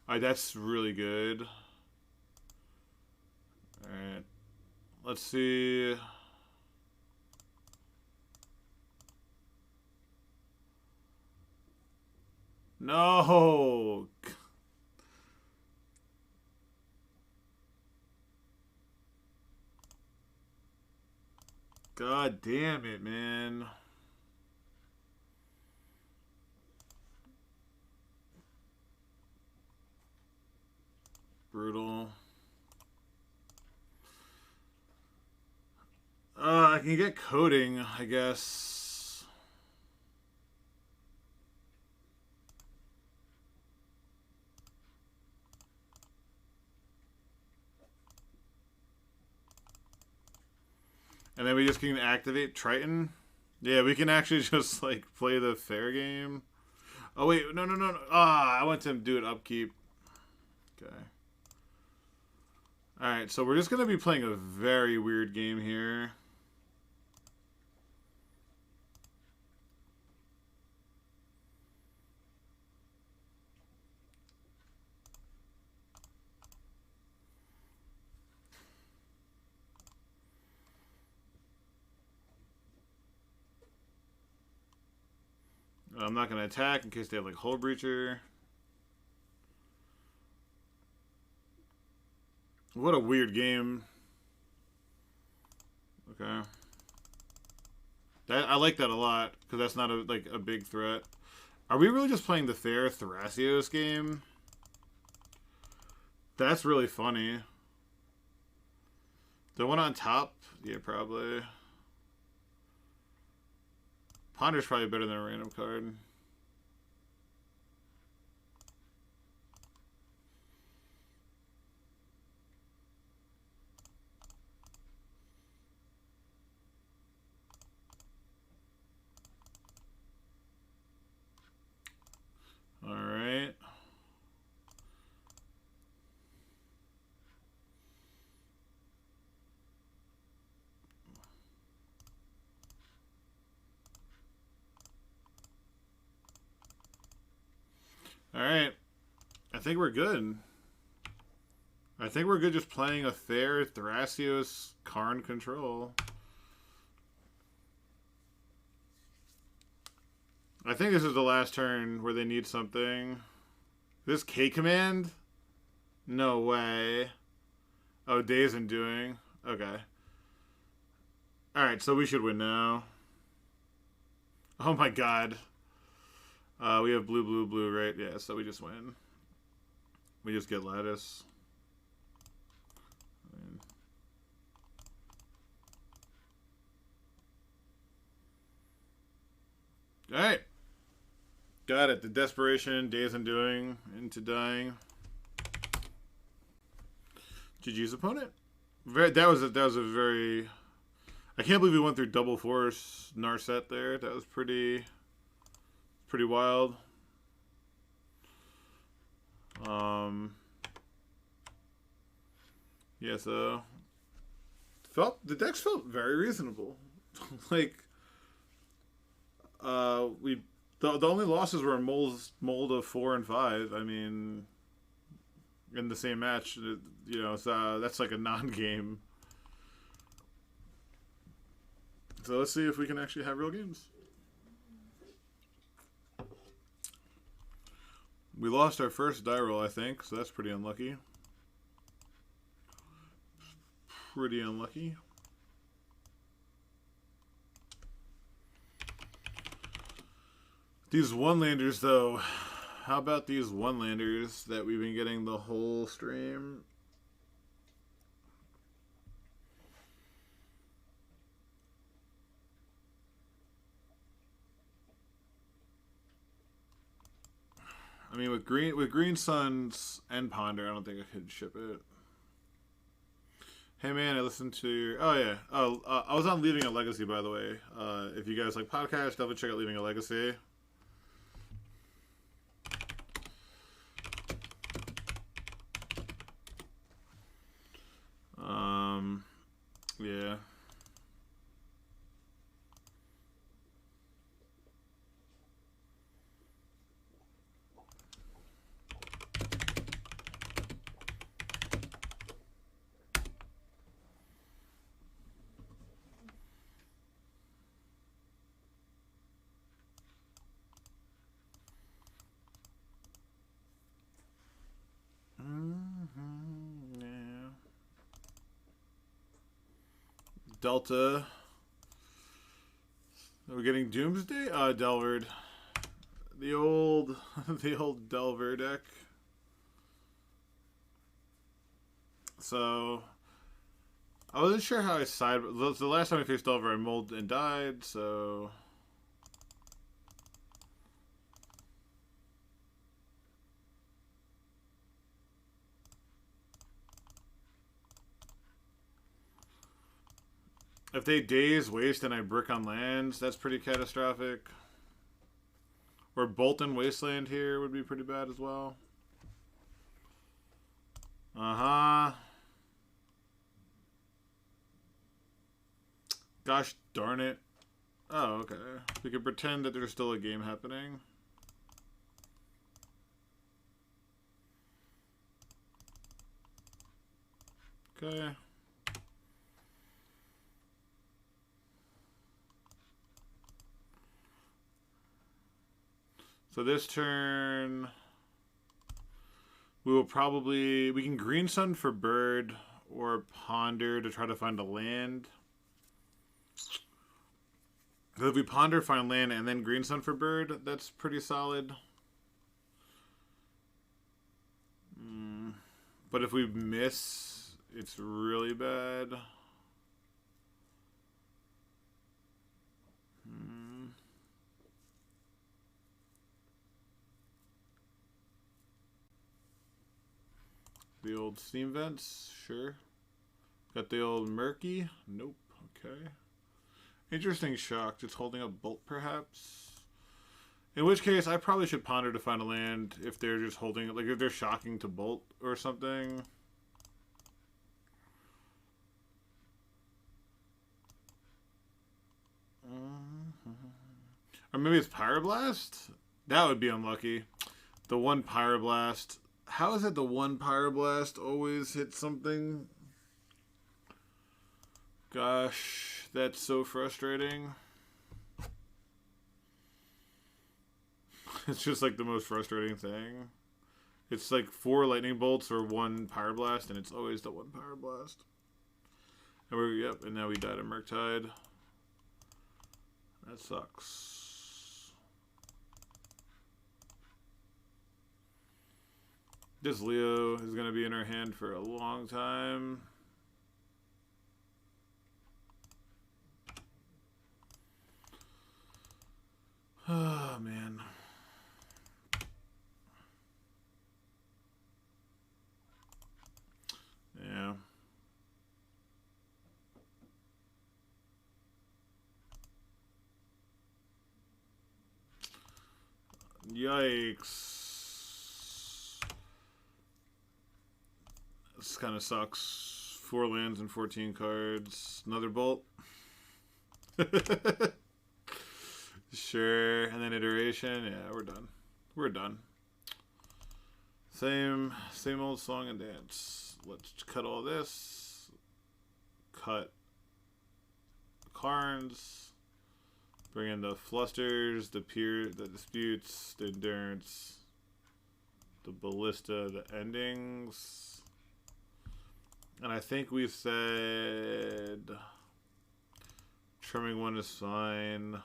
Speaker 1: Alright, that's really good. Alright. Let's see... No! God damn it, man. Brutal. I can get coding, I guess. And then we just can activate Triton. Yeah, we can actually just like play the fair game. Oh wait, no. Ah, I want to do it upkeep. Okay. Alright, so we're just gonna be playing a very weird game here. I'm not going to attack in case they have like Hull Breacher. What a weird game. Okay. I like that a lot because that's not a big threat. Are we really just playing the fair Thrasios game? That's really funny. The one on top? Yeah, probably. Ponder's probably better than a random card. Alright. Alright. I think we're good. I think we're good just playing a fair Thrasios Karn control. I think this is the last turn where they need something. This K command? No way. Oh, Days and Doing. Okay. Alright, so we should win now. Oh my god. We have blue, right? Yeah, so we just win. We just get Lattice. Alright. Got it. The Desperation, Days and Doing, into Dying. GG's opponent. That was a very... I can't believe we went through double force Narset there. That was pretty wild. Yeah, so the decks felt very reasonable. Like the only losses were mold of 4 and 5. I mean, in the same match, you know, so that's like a non-game. So let's see if we can actually have real games. We lost our first die roll, I think, so that's pretty unlucky. Pretty unlucky. These one-landers, though. How about these one-landers that we've been getting the whole stream? I mean, with Green Suns and Ponder, I don't think I could ship it. Hey man, I listened to your... Oh yeah. Oh, I was on Leaving a Legacy, by the way. If you guys like podcasts, definitely check out Leaving a Legacy. Yeah. Yeah. Delta. Are we getting Doomsday? Delvered. The old, the old Delver deck. So, I wasn't sure how I side. The last time I faced Delver, I mulled and died. So, if they daze, waste, and I brick on lands, that's pretty catastrophic. Or Bolton Wasteland here would be pretty bad as well. Uh-huh. Gosh darn it. Oh, okay. We could pretend that there's still a game happening. Okay. So this turn, we can Green Sun for Bird or Ponder to try to find a land. So if we Ponder, find land, and then Green Sun for Bird, that's pretty solid. But if we miss, it's really bad. The old steam vents, sure. Got the old murky, nope, okay. Interesting shock, just holding up bolt perhaps. In which case, I probably should Ponder to find a land if they're just holding it, like if they're shocking to bolt or something. Or maybe it's Pyroblast? That would be unlucky. The one Pyroblast. How is it the one Pyroblast always hits something? Gosh, that's so frustrating. It's just like the most frustrating thing. It's like 4 lightning bolts or 1 Pyroblast, and it's always the 1 Pyroblast. And yep, and now we died of Murktide. That sucks. This Leo is going to be in our hand for a long time. Oh, man. Yeah. Yikes. This kind of sucks. 4 lands and 14 cards. Another bolt. Sure. And then iteration. Yeah, we're done. We're done. Same old song and dance. Let's cut all this. Cut Karns. Bring in the Flusters, the Disputes, the Endurance, the Ballista, the Endings. And I think we said trimming 1 is fine.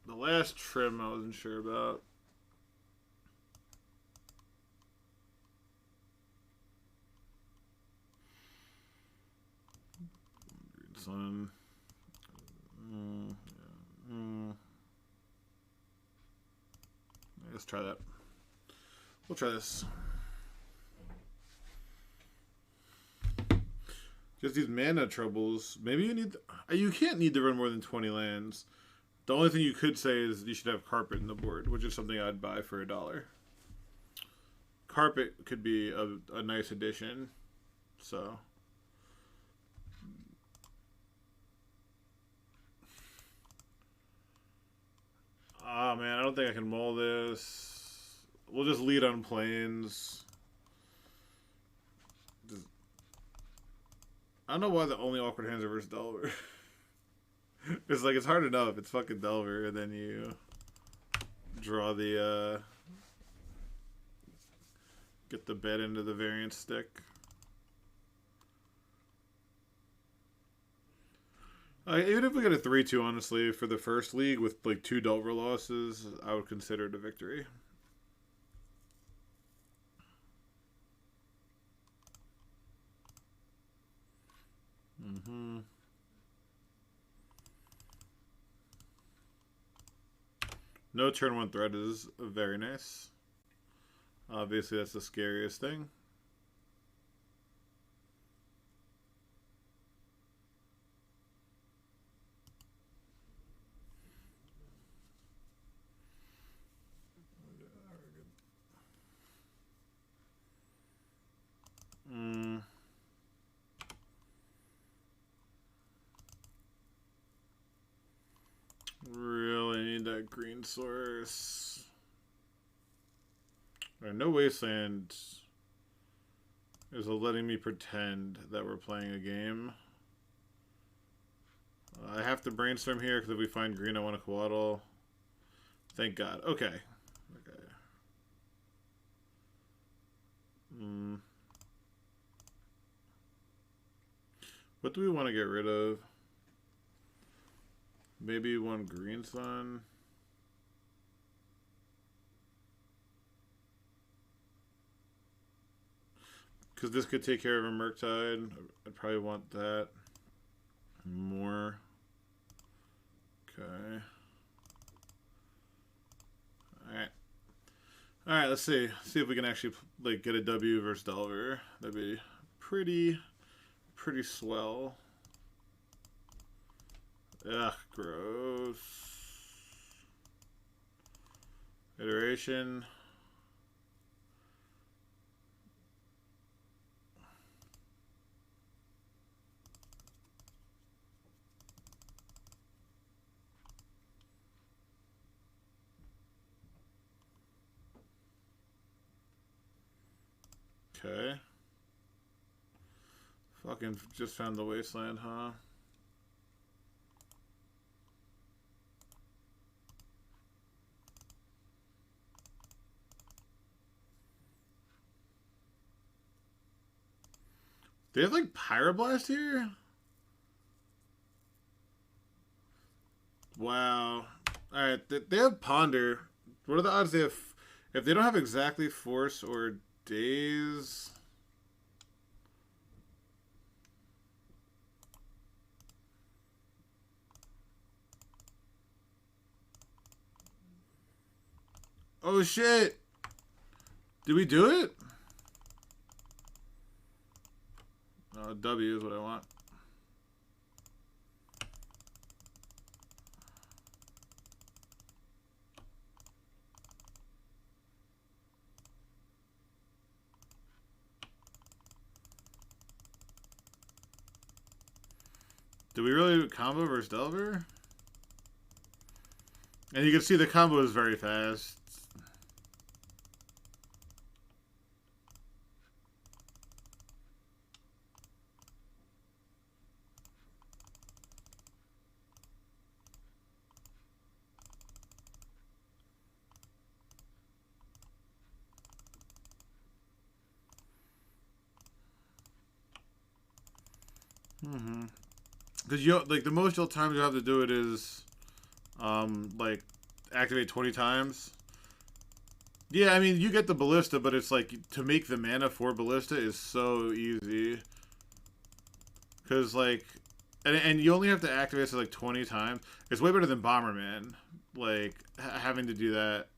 Speaker 1: The last trim I wasn't sure about. Green Sun. Let's try that. We'll try this. Just these mana troubles. Maybe you can't need to run more than 20 lands. The only thing you could say is you should have Carpet in the board, which is something I'd buy for $1. Carpet could be a nice addition. So. Ah, man, I don't think I can mull this. We'll just lead on planes. I don't know why the only awkward hands are versus Delver. It's like, it's hard enough. It's fucking Delver, and then you draw the, get the bed into the variant stick. Even if we get a 3-2, honestly, for the first league with like 2 Delver losses, I would consider it a victory. Mm-hmm. No turn 1 threat is very nice. Obviously, that's the scariest thing. Really need that green source. Right, no wasteland is letting me pretend that we're playing a game. I have to brainstorm here because if we find green, I want to coatl. Thank God. Okay. Okay. What do we want to get rid of? Maybe one green sun. Because this could take care of a Murktide. I'd probably want that more. Okay. Alright. Alright, let's see. See if we can actually like get a W versus Delver. That'd be pretty swell. Ugh, gross. Iteration. Okay. Fucking just found the wasteland, huh? They have like Pyroblast here? Wow. Alright, they have Ponder. What are the odds they have... If they don't have exactly Force or Daze... Oh shit! Did we do it? W is what I want. Did we really combo versus Delver? And you can see the combo is very fast. Because you like the most times you have to do it is, like activate 20 times. Yeah, I mean you get the ballista, but it's like to make the mana for ballista is so easy. Because like, and you only have to activate it like 20 times. It's way better than Bomberman. Like having to do that.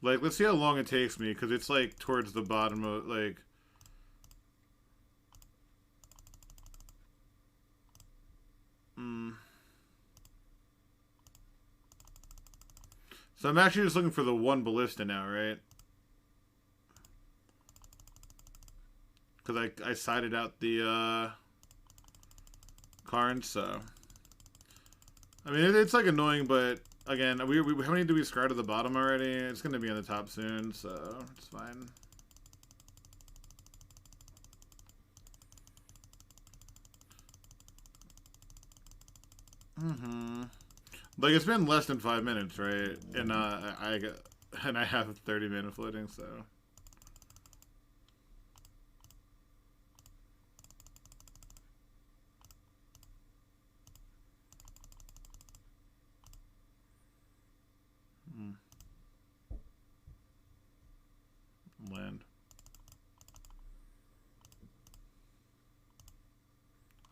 Speaker 1: Like, let's see how long it takes me, because it's, like, towards the bottom of, like... So I'm actually just looking for the one ballista now, right? Because I sided out the, Karn, so... I mean, it's, like, annoying, but... Again, how many do we scry to the bottom already? It's going to be on the top soon, so it's fine. Like, it's been less than 5 minutes, right? And, I got... And I have 30 mana floating, so. Land.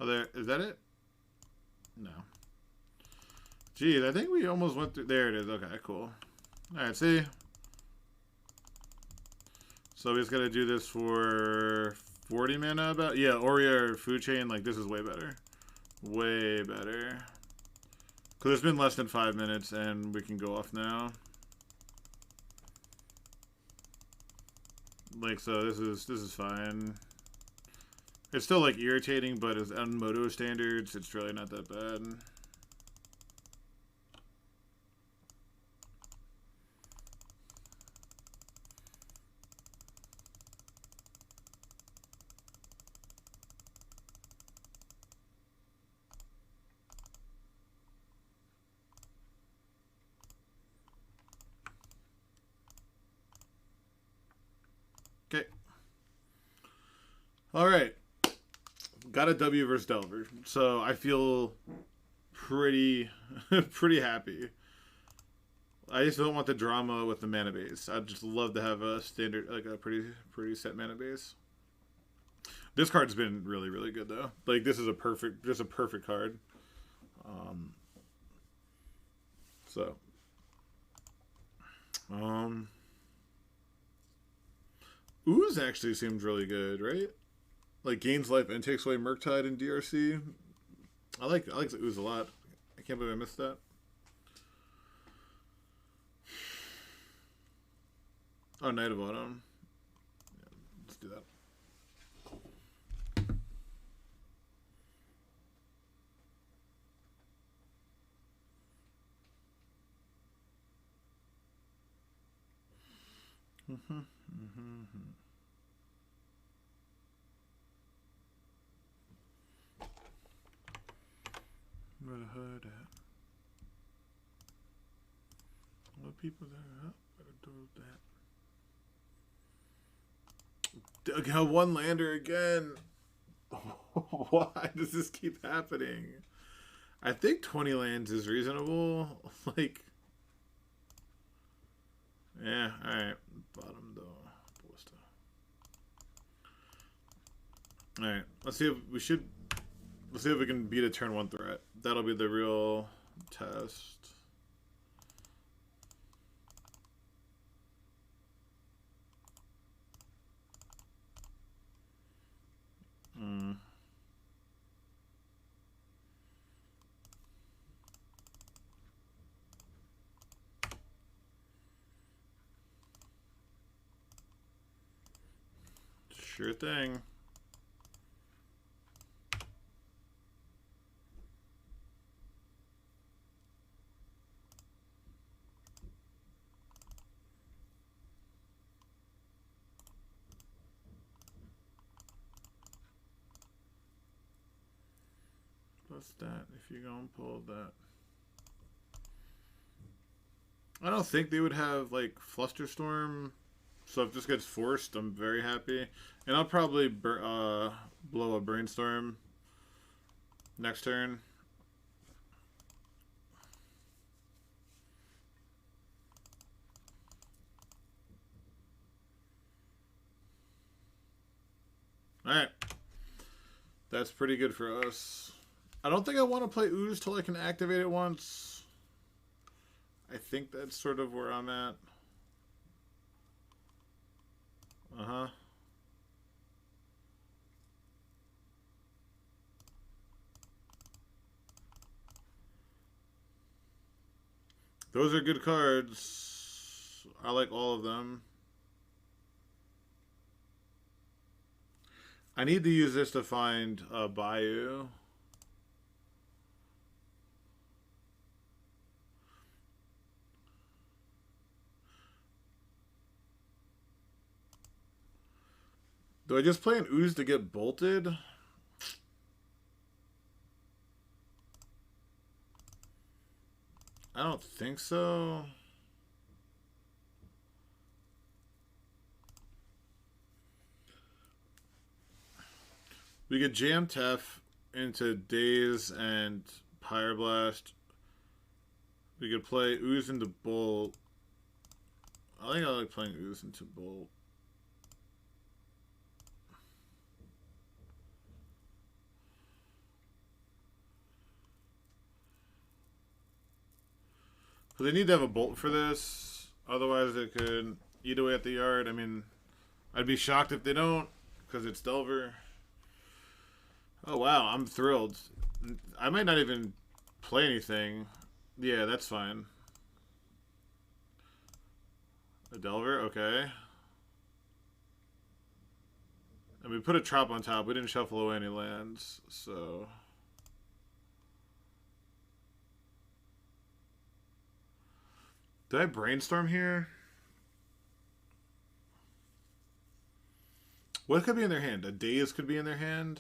Speaker 1: Oh, there. Is that it? No. Geez, I think we almost went through. There it is. Okay, cool. Alright, see? So we just gotta do this for 40 mana about? Yeah, Oreo or Food Chain, like, this is way better. Way better. Because it's been less than 5 minutes, and we can go off now. Like, so this is fine. It's still, like, irritating, but as on Moto standards, it's really not that bad. Okay. Alright. Got a W versus Delver. So I feel pretty pretty happy. I just don't want the drama with the mana base. I'd just love to have a standard, like a pretty set mana base. This card's been really, really good though. Like this is a perfect card. So Ooze actually seems really good, right? Like gains life and takes away Murktide and DRC. I like the Ooze a lot. I can't believe I missed that. Oh, Knight of Autumn. Yeah, let's do that. Where the hood at? What people there? Where the door that? I got one lander again. Why does this keep happening? I think 20 lands is reasonable. Like, yeah, alright. Bottom door. Ballista. Alright, let's see if we should. Let's see if we can beat a turn 1 threat. That'll be the real test. Sure thing. Plus that if you're gonna pull that. I don't think they would have like Flusterstorm. So if this gets forced, I'm very happy. And I'll probably blow a Brainstorm next turn. Alright. That's pretty good for us. I don't think I want to play Ooze till I can activate it once. I think that's sort of where I'm at. Uh-huh. Those are good cards. I like all of them. I need to use this to find Bayou. Do I just play an Ooze to get bolted? I don't think so. We could jam Tef into Daze and Pyroblast. We could play Ooze into Bolt. I think I like playing Ooze into Bolt. But they need to have a Bolt for this. Otherwise, it could eat away at the yard. I mean, I'd be shocked if they don't, because it's Delver. Oh, wow. I'm thrilled. I might not even play anything. Yeah, that's fine. A Delver? Okay. And we put a Trop on top. We didn't shuffle away any lands, so... Did I brainstorm here? What could be in their hand? A Daze could be in their hand?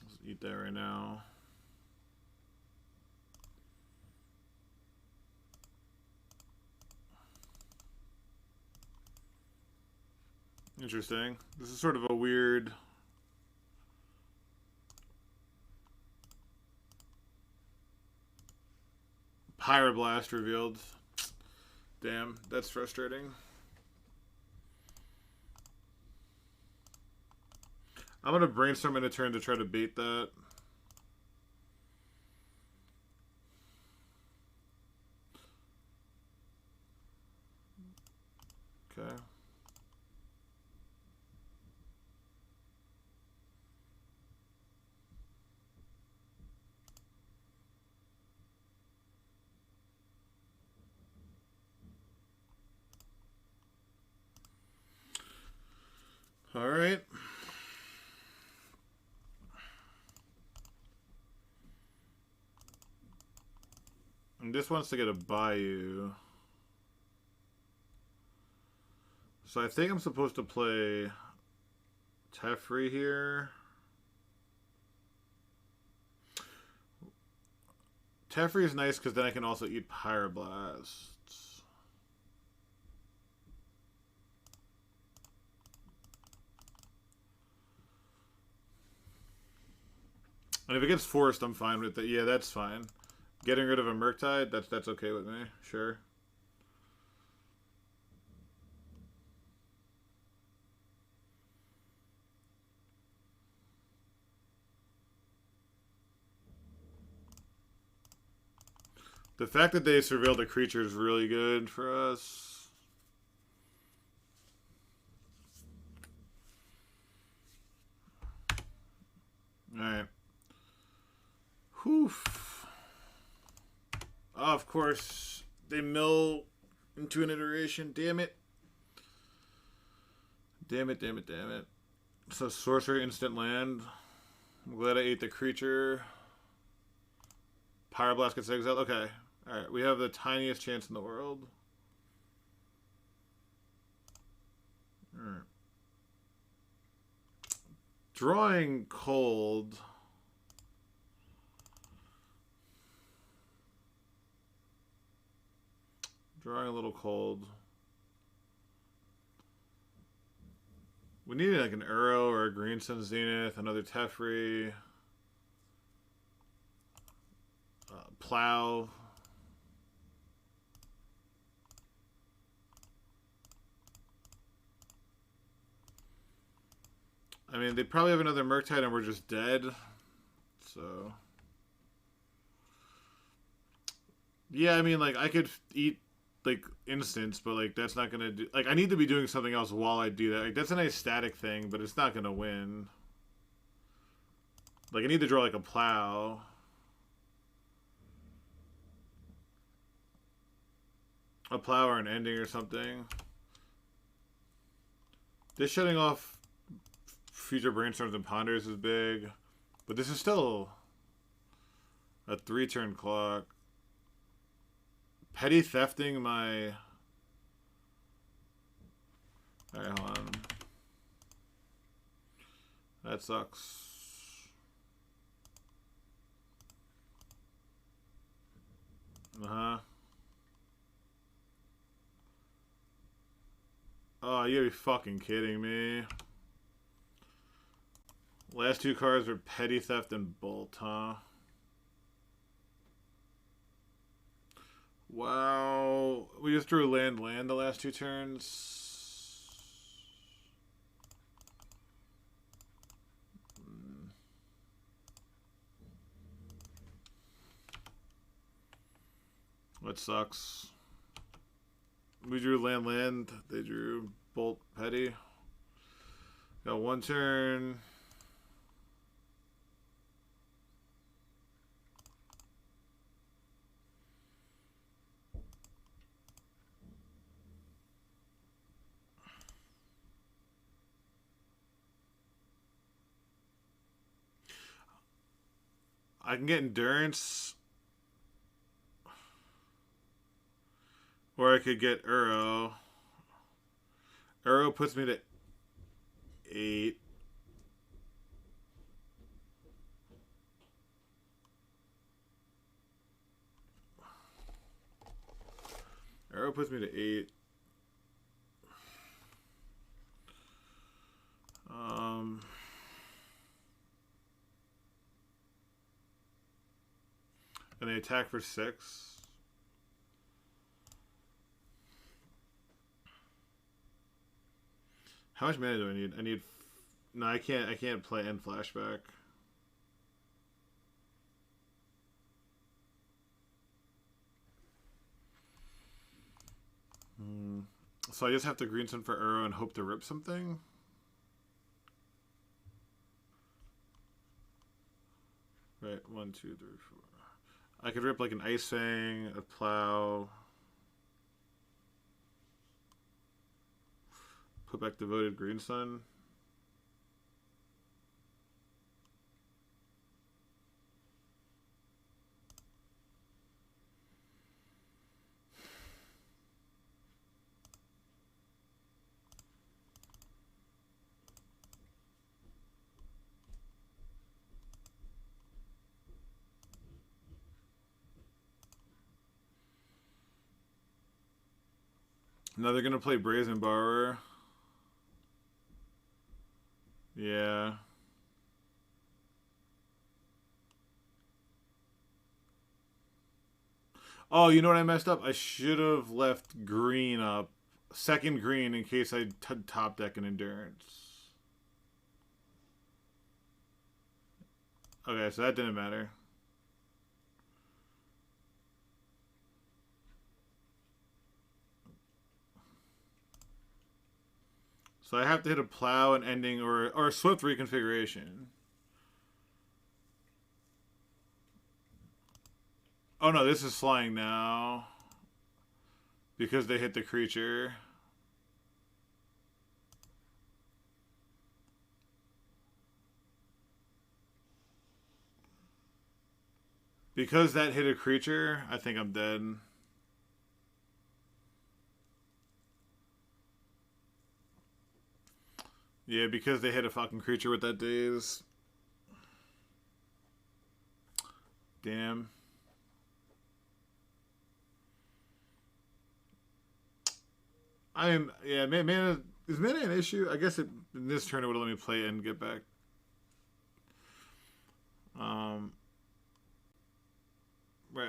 Speaker 1: Let's eat that right now. Interesting. This is sort of a weird... Pyroblast revealed. Damn, that's frustrating. I'm gonna brainstorm in a turn to try to bait that. Okay. All right. And this wants to get a Bayou. So I think I'm supposed to play Teferi here. Teferi is nice because then I can also eat Pyroblasts. And if it gets forced, I'm fine with it. Yeah, that's fine. Getting rid of a Murktide, that's okay with me. Sure. The fact that they surveilled a creature is really good for us. Alright. Whew. Oh, of course, they mill into an iteration. Damn it. Damn it, damn it, damn it. So, sorcery, instant land. I'm glad I ate the creature. Pyroblast gets exiled. Okay. Alright, we have the tiniest chance in the world. Alright. Drawing cold. Drawing a little cold. We need like an Uro or a Green Sun Zenith, another Teferi. Plow. I mean, they probably have another Murktide and we're just dead. So. Yeah, I mean, like, I could eat, like, instants, but, like, that's not gonna do... Like, I need to be doing something else while I do that. Like, that's a nice static thing, but it's not gonna win. Like, I need to draw, like, a Plow. A Plow or an Ending or something. This shutting off future Brainstorms and Ponders is big. But this is still a 3-turn clock. Petty thefting my... Alright, hold on. That sucks. Uh-huh. Oh, you gotta be fucking kidding me. Last two cards were Petty Theft and Bolt, huh? Wow. We just drew land the last two turns. What sucks? We drew land. They drew Bolt Petty. Got one turn. I can get Endurance. Or I could get Uro. Uro puts me to 8. Uro puts me to 8. And they attack for 6. How much mana do I need? I need... No, I can't play in flashback. So I just have to green sun for Uro and hope to rip something? Right, 1, 2, 3, 4. I could rip like an Ice Fang, a Plow. Put back Devoted Green Sun. Now they're gonna play Brazen Borrower. Yeah. Oh, you know what I messed up? I should have left green up. Second green in case I top deck an Endurance. Okay, so that didn't matter. So I have to hit a Plow, an Ending, or a Swift Reconfiguration. Oh no, this is flying now. Because they hit the creature. Because that hit a creature, I think I'm dead. Yeah, because they hit a fucking creature with that daze. Damn. Yeah, mana, is mana an issue? I guess in this turn it would let me play and get back. Right,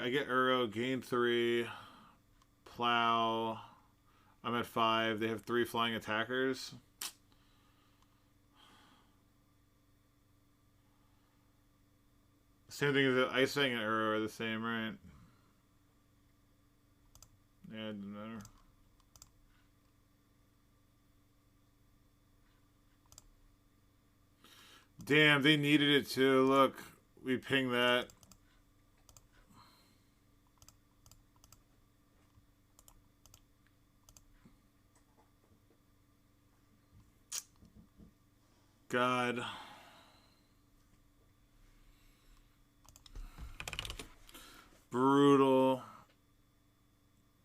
Speaker 1: I get Uro, gain 3, Plow. I'm at 5. They have 3 flying attackers. Same thing as the Ice Fang and Uro are the same, right? Yeah, it doesn't matter. Damn, they needed it too. Look, we pinged that. God. Brutal.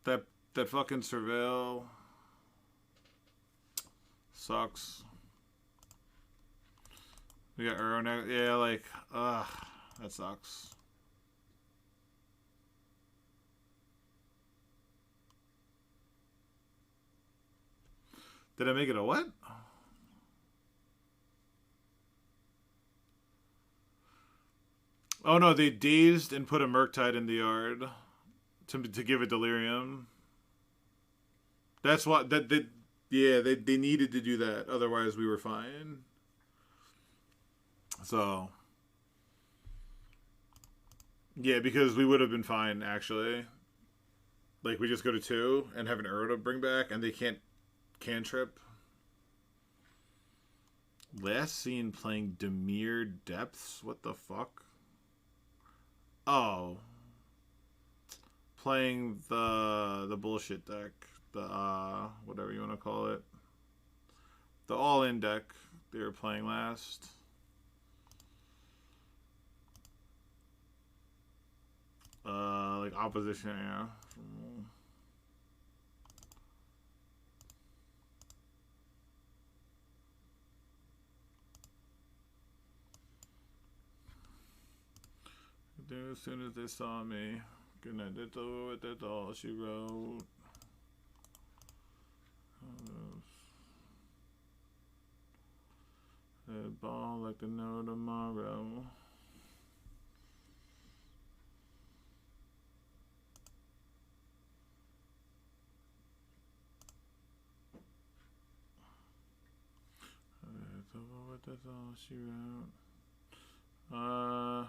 Speaker 1: That fucking Surveil sucks. We got Uro now. Yeah, like, that sucks. Did I make it a what? Oh no, they dazed and put a Murktide in the yard to give it delirium. That's what they needed to do that. Otherwise, we were fine. So yeah, because we would have been fine actually. Like we just go to 2 and have an arrow to bring back, and they can't cantrip. Last seen playing Dimir Depths. What the fuck? Oh, playing the bullshit deck, the whatever you want to call it, the all-in deck they were playing last. Like opposition, yeah. As soon as they saw me, good night, that's all she wrote. That ball like the no tomorrow. That's all she wrote.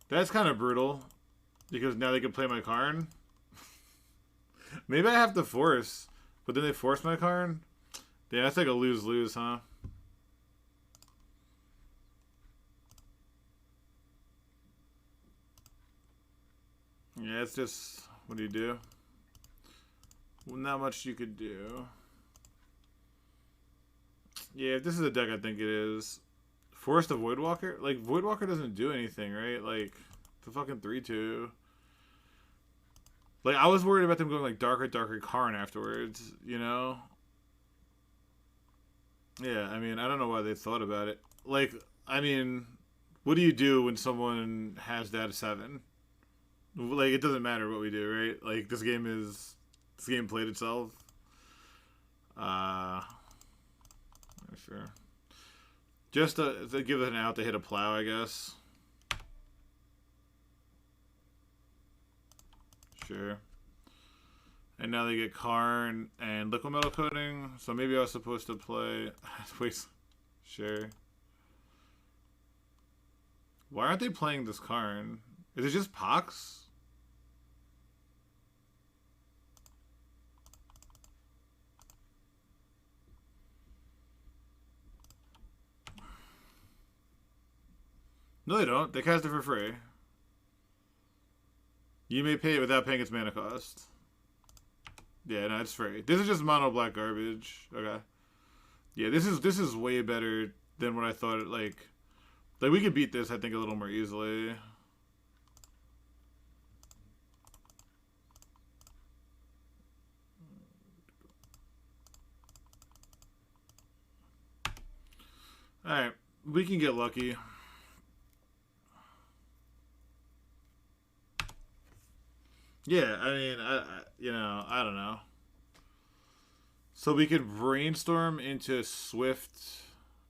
Speaker 1: That's kind of brutal, because now they can play my Karn. Maybe I have to force, but then they force my Karn? Yeah, that's like a lose-lose, huh? Yeah, it's just, what do you do? Well, not much you could do. Yeah, if this is a deck I think it is. Force the Voidwalker? Like, Voidwalker doesn't do anything, right? Like, the fucking 3-2. Like, I was worried about them going, like, Darker Karn afterwards, you know? Yeah, I mean, I don't know why they thought about it. Like, I mean, what do you do when someone has that 7? Like, it doesn't matter what we do, right? Like, this game played itself. Sure. Just to give it an out to hit a plow, I guess. Sure. And now they get Karn and Liquid Metal Coating. So maybe I was supposed to play... Wait. Sure. Why aren't they playing this Karn? Is it just Pox? No, they don't. They cast it for free. You may pay it without paying its mana cost. Yeah, no, it's free. This is just mono black garbage. Okay. Yeah, this is way better than what I thought. Like we could beat this, I think, a little more easily. All right, we can get lucky. Yeah, I mean, I don't know. So we could brainstorm into Swift,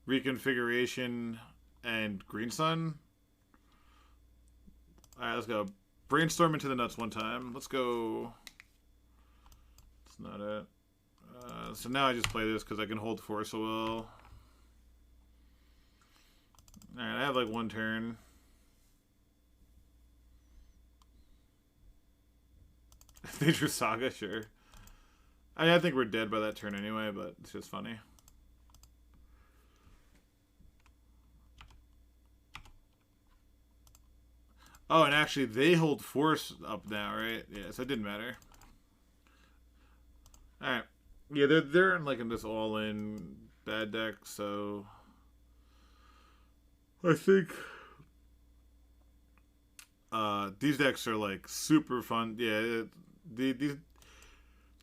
Speaker 1: Reconfiguration, and Green Sun. Alright, let's go. Brainstorm into the nuts one time. Let's go. That's not it. So now I just play this because I can hold Force of Will. Alright, I have like one turn. They drew Saga, sure. I think we're dead by that turn anyway, but it's just funny. Oh, and actually, they hold Force up now, right? Yeah, so it didn't matter. All right. Yeah, they're in this all-in bad deck, so I think these decks are like super fun. Yeah,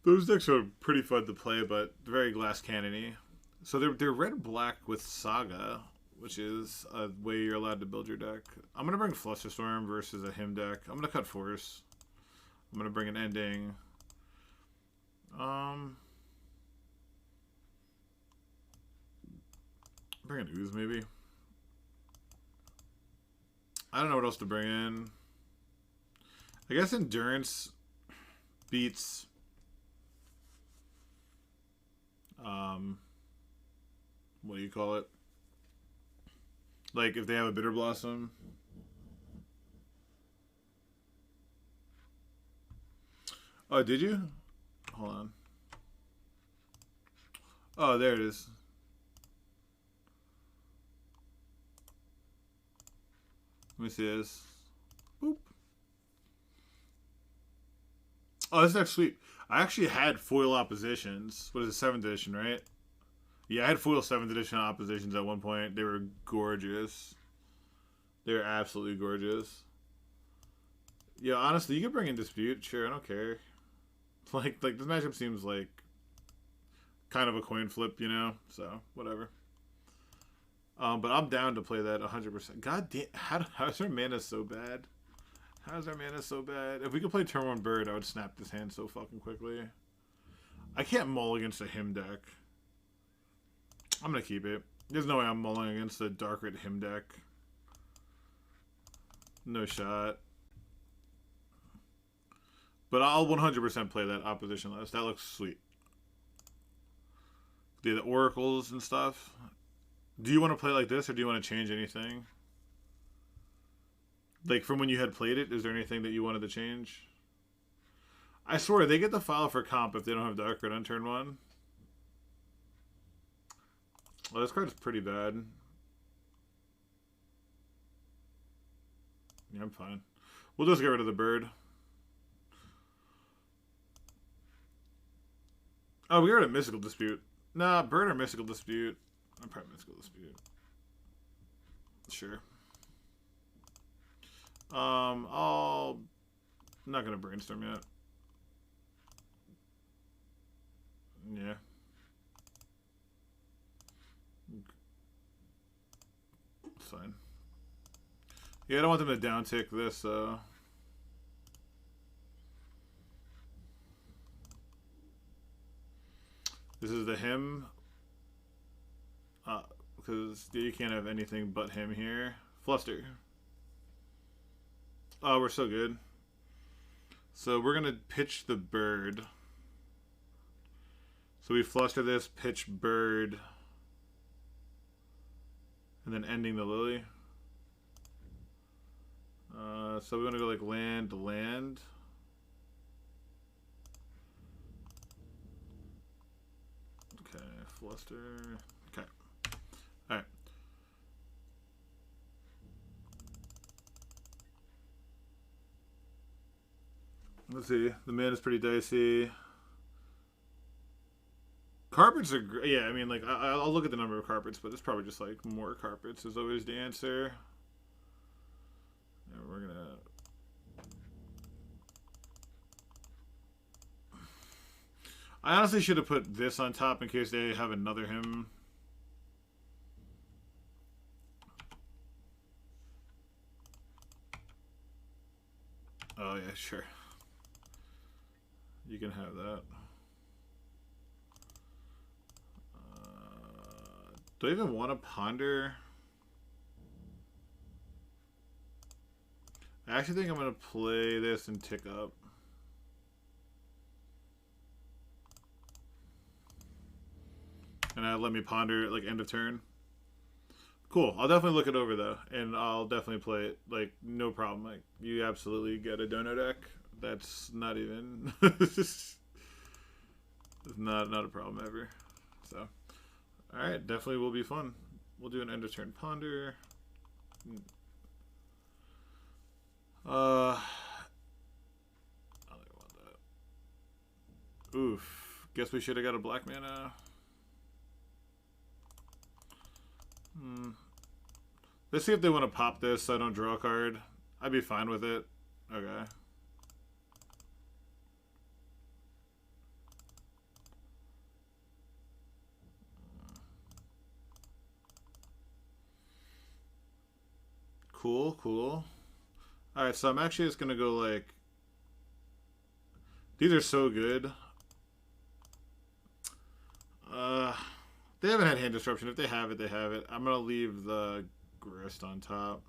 Speaker 1: those decks are pretty fun to play, but very glass cannony. So they're red black with Saga, which is a way you're allowed to build your deck. I'm gonna bring Flusterstorm versus a Him deck. I'm gonna cut Force. I'm gonna bring an Ending. Bring an Ooze, maybe. I don't know what else to bring in. I guess Endurance beats... what do you call it? Like, if they have a Bitter Blossom. Oh, did you? Hold on. Oh, there it is. Let me see this. Boop. Oh, this is actually sweet. I actually had foil oppositions. What is it, 7th edition, right? Yeah, I had foil 7th edition oppositions at one point. They were gorgeous. They were absolutely gorgeous. Yeah, honestly, you could bring in Dispute. Sure, I don't care. Like this matchup seems like kind of a coin flip, you know? So, whatever. But I'm down to play that 100%. God damn, how's our mana so bad? How's our mana so bad? If we could play turn 1 bird, I would snap this hand so fucking quickly. I can't mull against a him deck. I'm gonna keep it. There's no way I'm mulling against a Dark Red him deck. No shot. But I'll 100% play that opposition list. That looks sweet. The oracles and stuff. Do you want to play like this, or do you want to change anything? Like, from when you had played it, is there anything that you wanted to change? I swear, they get the file for comp if they don't have Dark Red on turn 1. Well, this card's pretty bad. Yeah, I'm fine. We'll just get rid of the bird. Oh, we got a Mystical Dispute. Nah, bird or Mystical Dispute. I'm probably Mystical Dispute. Sure. I'm not gonna brainstorm yet. Yeah. Fine. Yeah, I don't want them to downtick this, This is the him. Because you can't have anything but him here. Fluster. Oh, we're so good. So we're going to pitch the bird. So we fluster this, pitch bird. And then ending the lily. So we want to go like land, land. Okay, fluster. Okay. Alright. Let's see. The man is pretty dicey. Carpets are great. Yeah, I mean, like, I'll look at the number of carpets, but it's probably just, like, more carpets is always the answer. And we're gonna... I honestly should have put this on top in case they have another him. Oh, yeah, sure. You can have that. Do I even want to ponder? I actually think I'm going to play this and tick up. And let me ponder like end of turn. Cool. I'll definitely look it over though, and I'll definitely play it. Like no problem. Like you absolutely get a dono deck. That's not even. It's not a problem ever. So, all right, definitely will be fun. We'll do an end of turn ponder. I don't want that. Oof. Guess we should have got a black mana. Let's see if they want to pop this so I don't draw a card. I'd be fine with it. Okay. Cool, cool. Alright, so I'm actually just going to go like... These are so good. They haven't had hand disruption. If they have it, they have it. I'm going to leave the Grist on top.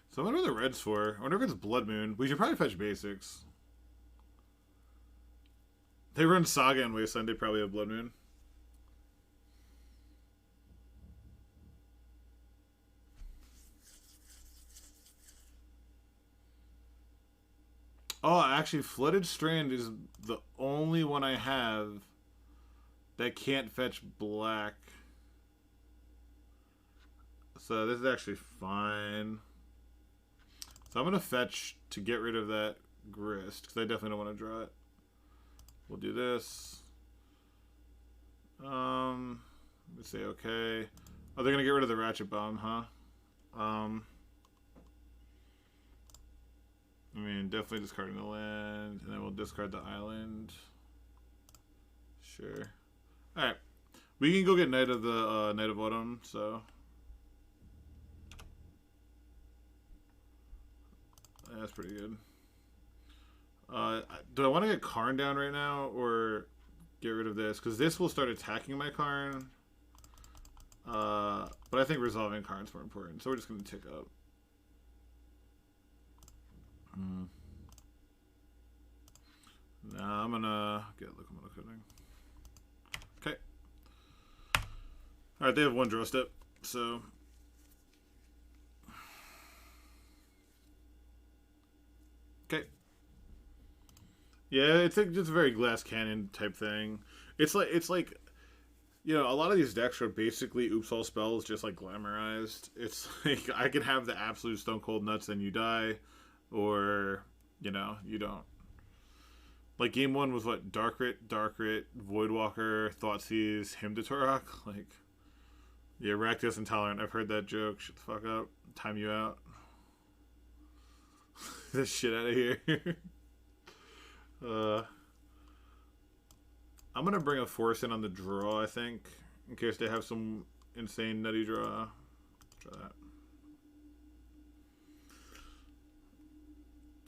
Speaker 1: So I wonder what the red's for. I wonder if it's Blood Moon. We should probably fetch basics. They run Saga and Wasteland. They probably have Blood Moon. Oh, actually, Flooded Strand is the only one I have that can't fetch black. So this is actually fine. So I'm going to fetch to get rid of that Grist, because I definitely don't want to draw it. We'll do this. Let's say okay. Oh, they're going to get rid of the Ratchet Bomb, huh? I mean, definitely discarding the land, and then we'll discard the island. Sure. Alright. We can go get Knight of the Knight of Autumn, so... That's pretty good. Do I want to get Karn down right now, or get rid of this? Because this will start attacking my Karn. But I think resolving Karn's more important, so we're just going to tick up. Nah, I'm gonna get Locomotive Coding. Okay. Alright, they have one draw step, so... Okay. Yeah, it's like just a very Glass Cannon type thing. It's like, you know, a lot of these decks are basically oops all spells just like glamorized. It's like I can have the absolute Stone Cold Nuts and you die, or you know, you don't. Like game one was what? Darkrit, Voidwalker, Thoughtseizes, Hymn to Turok. Like, yeah, Rakdos Intolerant. I've heard that joke. Shut the fuck up. Time you out. This shit out of here. I'm gonna bring a force in on the draw, I think, in case they have some insane nutty draw. Try that.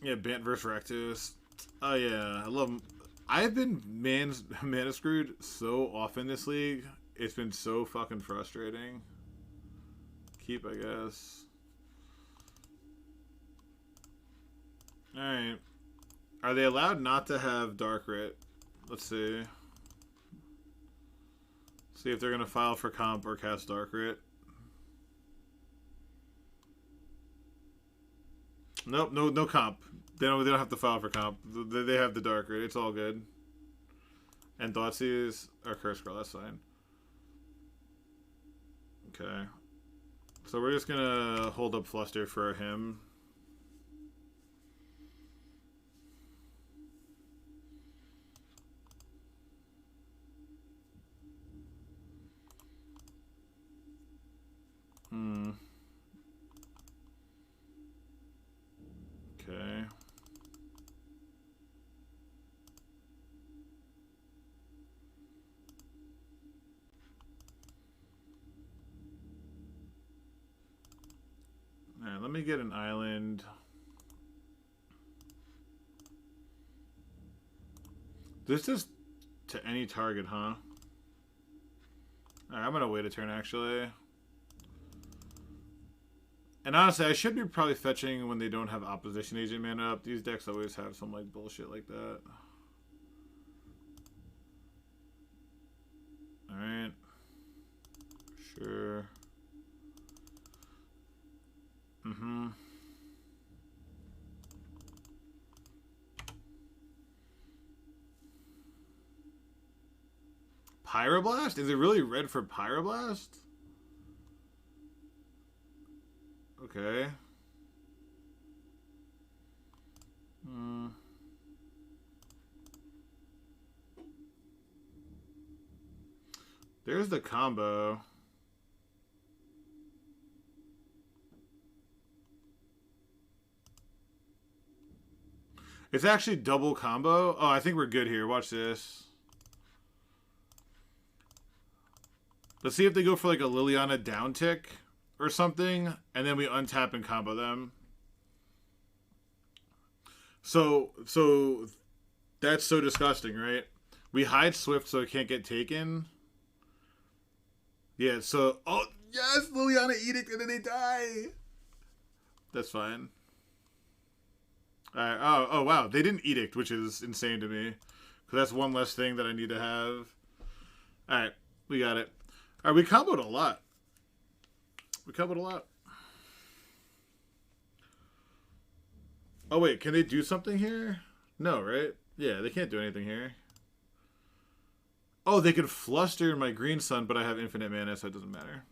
Speaker 1: Yeah, Bant versus Rakdos. Oh yeah, I love him. I've been mana screwed so often this league. It's been so fucking frustrating. Keep, I guess. Alright. Are they allowed not to have Darkrit? Let's see. See if they're going to file for comp or cast Darkrit. Nope, no comp. They don't have to file for comp. They have the Darkrit. It's all good. And Thoughtseize or Curse Scroll, that's fine. Okay. So we're just going to hold up Fluster for him. Okay. Alright, let me get an island. This is to any target, huh? Alright, I'm gonna wait a turn actually. And honestly, I should be probably fetching when they don't have opposition agent mana up. These decks always have some like bullshit like that. Alright. Sure. Pyroblast? Is it really red for Pyroblast? Okay. There's the combo. It's actually double combo. Oh, I think we're good here. Watch this. Let's see if they go for like a Liliana downtick or something, and then we untap and combo them. So that's so disgusting, right? We hide Swift so it can't get taken. Yeah, so oh yes, Liliana Edict and then they die. That's fine. Alright, oh wow, they didn't Edict, which is insane to me. Because that's one less thing that I need to have. Alright, we got it. Alright, we comboed a lot. Oh wait, can they do something here? No, right? Yeah, they can't do anything here. Oh, they could fluster my green sun, but I have infinite mana, so it doesn't matter.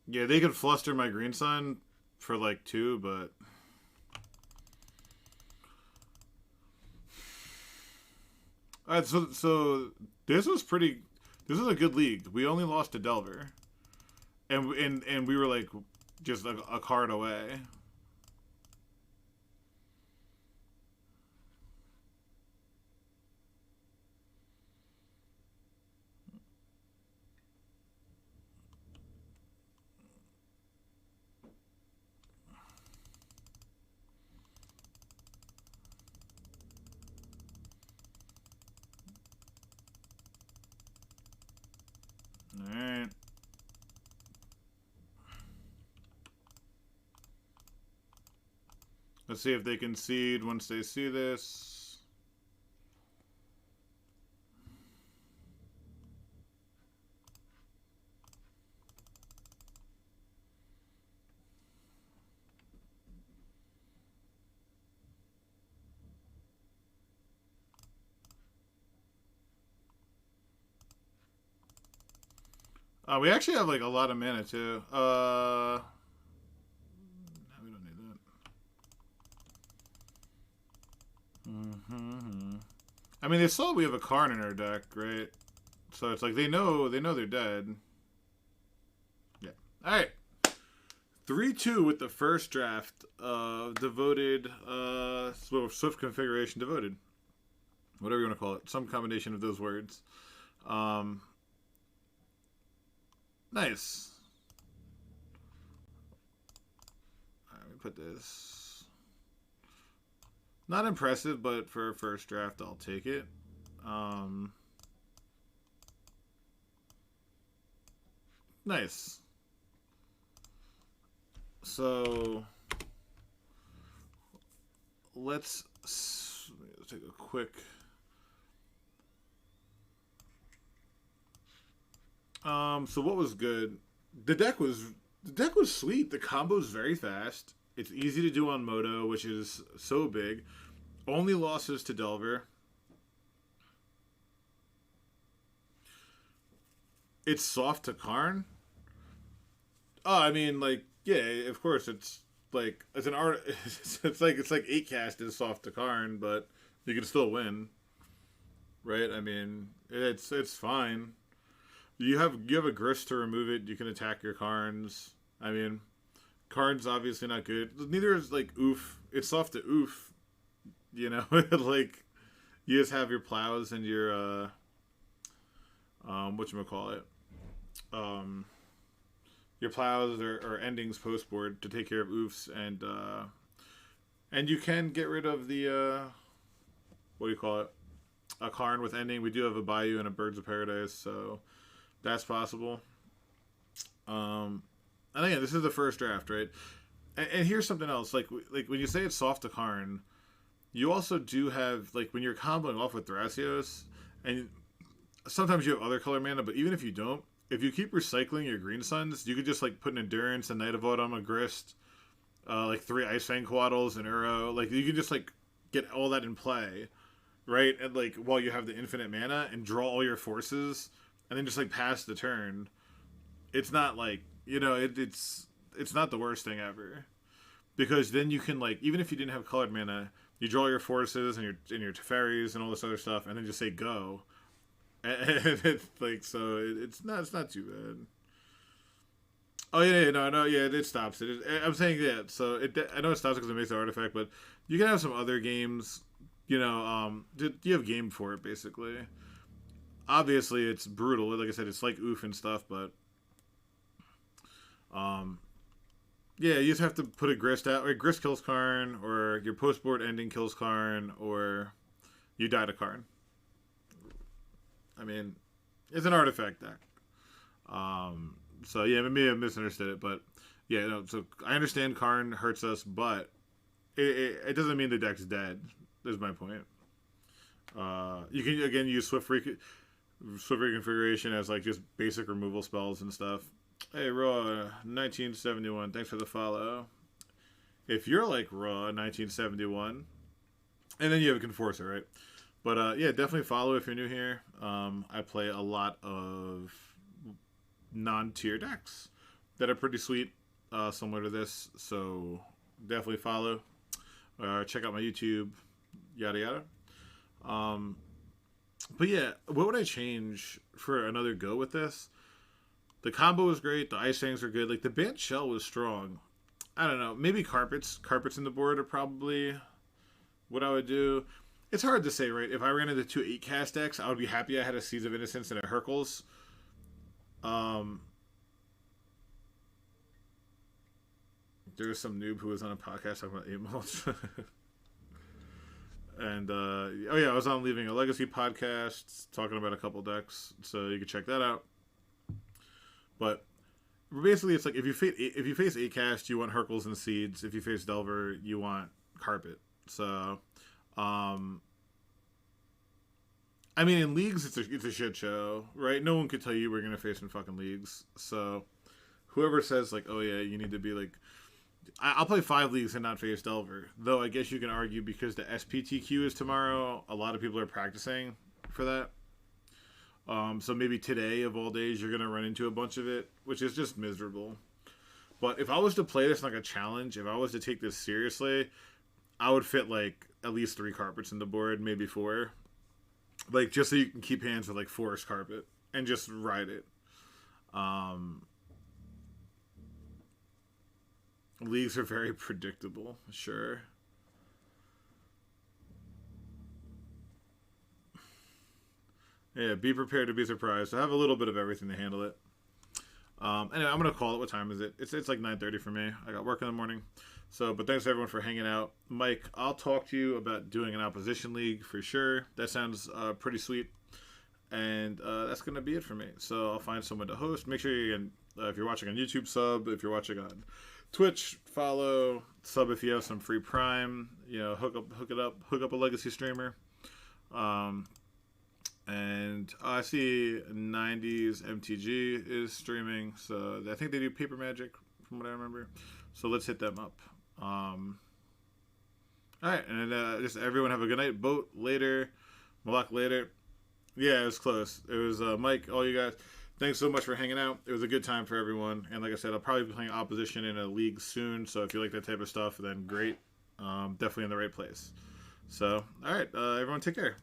Speaker 1: Yeah, they could fluster my green sun for like 2, but... Alright, so this was pretty... This is a good league. We only lost to Delver. And we were like just a card away. Alright. Let's see if they concede once they see this. We actually have like a lot of mana too. No, we don't need that. I mean, they saw we have a Karn in our deck, right? So it's like they know they're dead. Yeah. All right. 3-2 with the first draft. Devoted. Swift configuration devoted. Whatever you want to call it. Some combination of those words. Nice. Alright, let me put this. Not impressive, but for a first draft, I'll take it. Nice. So, let's take a quick... So what was good? The deck was sweet. The combo's very fast. It's easy to do on Moto, which is so big. Only losses to Delver. It's soft to Karn. Oh, I mean, like, yeah, of course it's like as an art it's like 8 cast is soft to Karn, but you can still win. Right? I mean, it's fine. You have a Grist to remove it. You can attack your Karns. I mean, Karn's obviously not good. Neither is like Oof. It's soft to Oof. You know, like you just have your plows and your whatchamacallit? Your plows or endings post board to take care of Oofs, and you can get rid of the what do you call it? A Karn with ending. We do have a Bayou and a Birds of Paradise, so that's possible. And again, this is the first draft, right? And here's something else. Like when you say it's soft to Karn, you also do have, like, when you're comboing off with Thrasios, and sometimes you have other color mana, but even if you don't, if you keep recycling your Green Suns, you could just, like, put an Endurance, a Knight of Autumn, a Grist, like 3 Ice Fang Quaddles, an Uro. Like, you can just, like, get all that in play, right? And, like, while you have the infinite mana, and draw all your forces, and then just, like, pass the turn. It's not, like, you know, it's not the worst thing ever. Because then you can, like, even if you didn't have colored mana, you draw your forces and your Teferis and all this other stuff, and then just say go. And it's like, so it's not too Oh yeah, no, no, yeah, it stops it. I'm saying yeah. So I know it stops because it makes the artifact, but you can have some other games. You have game for it basically. Obviously, it's brutal. Like I said, it's like oof and stuff, but um, yeah, you just have to put a grist out. Or grist kills Karn, or your post board ending kills Karn, or you die to Karn. I mean, it's an artifact deck. So yeah, maybe I misunderstood it, but yeah, no. So I understand Karn hurts us, but it doesn't mean the deck's dead. Is my point. You can again use Swift Reconfiguration as like just basic removal spells and stuff. Hey Raw 1971, thanks for the follow. If you're like Raw 1971, and then you have a Conforcer, right? But yeah, definitely follow if you're new here. I play a lot of non-tier decks that are pretty sweet, similar to this. So definitely follow. Check out my YouTube, yada yada. Um, but yeah, what would I change for another go with this? The combo was great. The ice tanks are good. Like the band shell was strong. I don't know. Maybe carpets. Carpets in the board are probably what I would do. It's hard to say, right? If I ran into 2 8 cast decks, I would be happy I had a Seeds of Innocence and a Hercules. Um, there was some noob who was on a podcast talking about 8 mulch. And oh yeah, I was on Leaving a Legacy podcast talking about a couple decks, so you can check that out. But basically, it's like if you face 8 cast, you want Hercules and Seeds. If you face Delver, you want Carpet. So, I mean, in leagues, it's a shit show, right? No one could tell you we're gonna face in fucking leagues. So, whoever says like, oh yeah, you need to be like, I'll play 5 leagues and not face Delver. Though I guess you can argue because the SPTQ is tomorrow, a lot of people are practicing for that. So maybe today of all days you're gonna run into a bunch of it, which is just miserable. But if I was to play this like a challenge, if I was to take this seriously, I would fit like at least 3 carpets in the board, maybe 4. Like just so you can keep hands with like Forest Carpet and just ride it. Um, Leagues are very predictable, sure. Yeah, be prepared to be surprised. I have a little bit of everything to handle it. Anyway, I'm gonna call it. What time is it? It's like 9:30 for me. I got work in the morning. So, but thanks everyone for hanging out. Mike, I'll talk to you about doing an opposition league for sure. That sounds pretty sweet. And that's gonna be it for me. So I'll find someone to host. Make sure you can, if you're watching on YouTube, sub. If you're watching on Twitch, follow, sub if you have some free Prime. You know, hook up a legacy streamer. Um, and I see 90s MTG is streaming, so I think they do Paper Magic from what I remember. So let's hit them up. All right, and just everyone have a good night. Boat later, Malak later. Yeah, it was close. It was Mike, all you guys. Thanks so much for hanging out. It was a good time for everyone. And like I said, I'll probably be playing opposition in a league soon. So if you like that type of stuff, then great. Definitely in the right place. So, all right, everyone take care.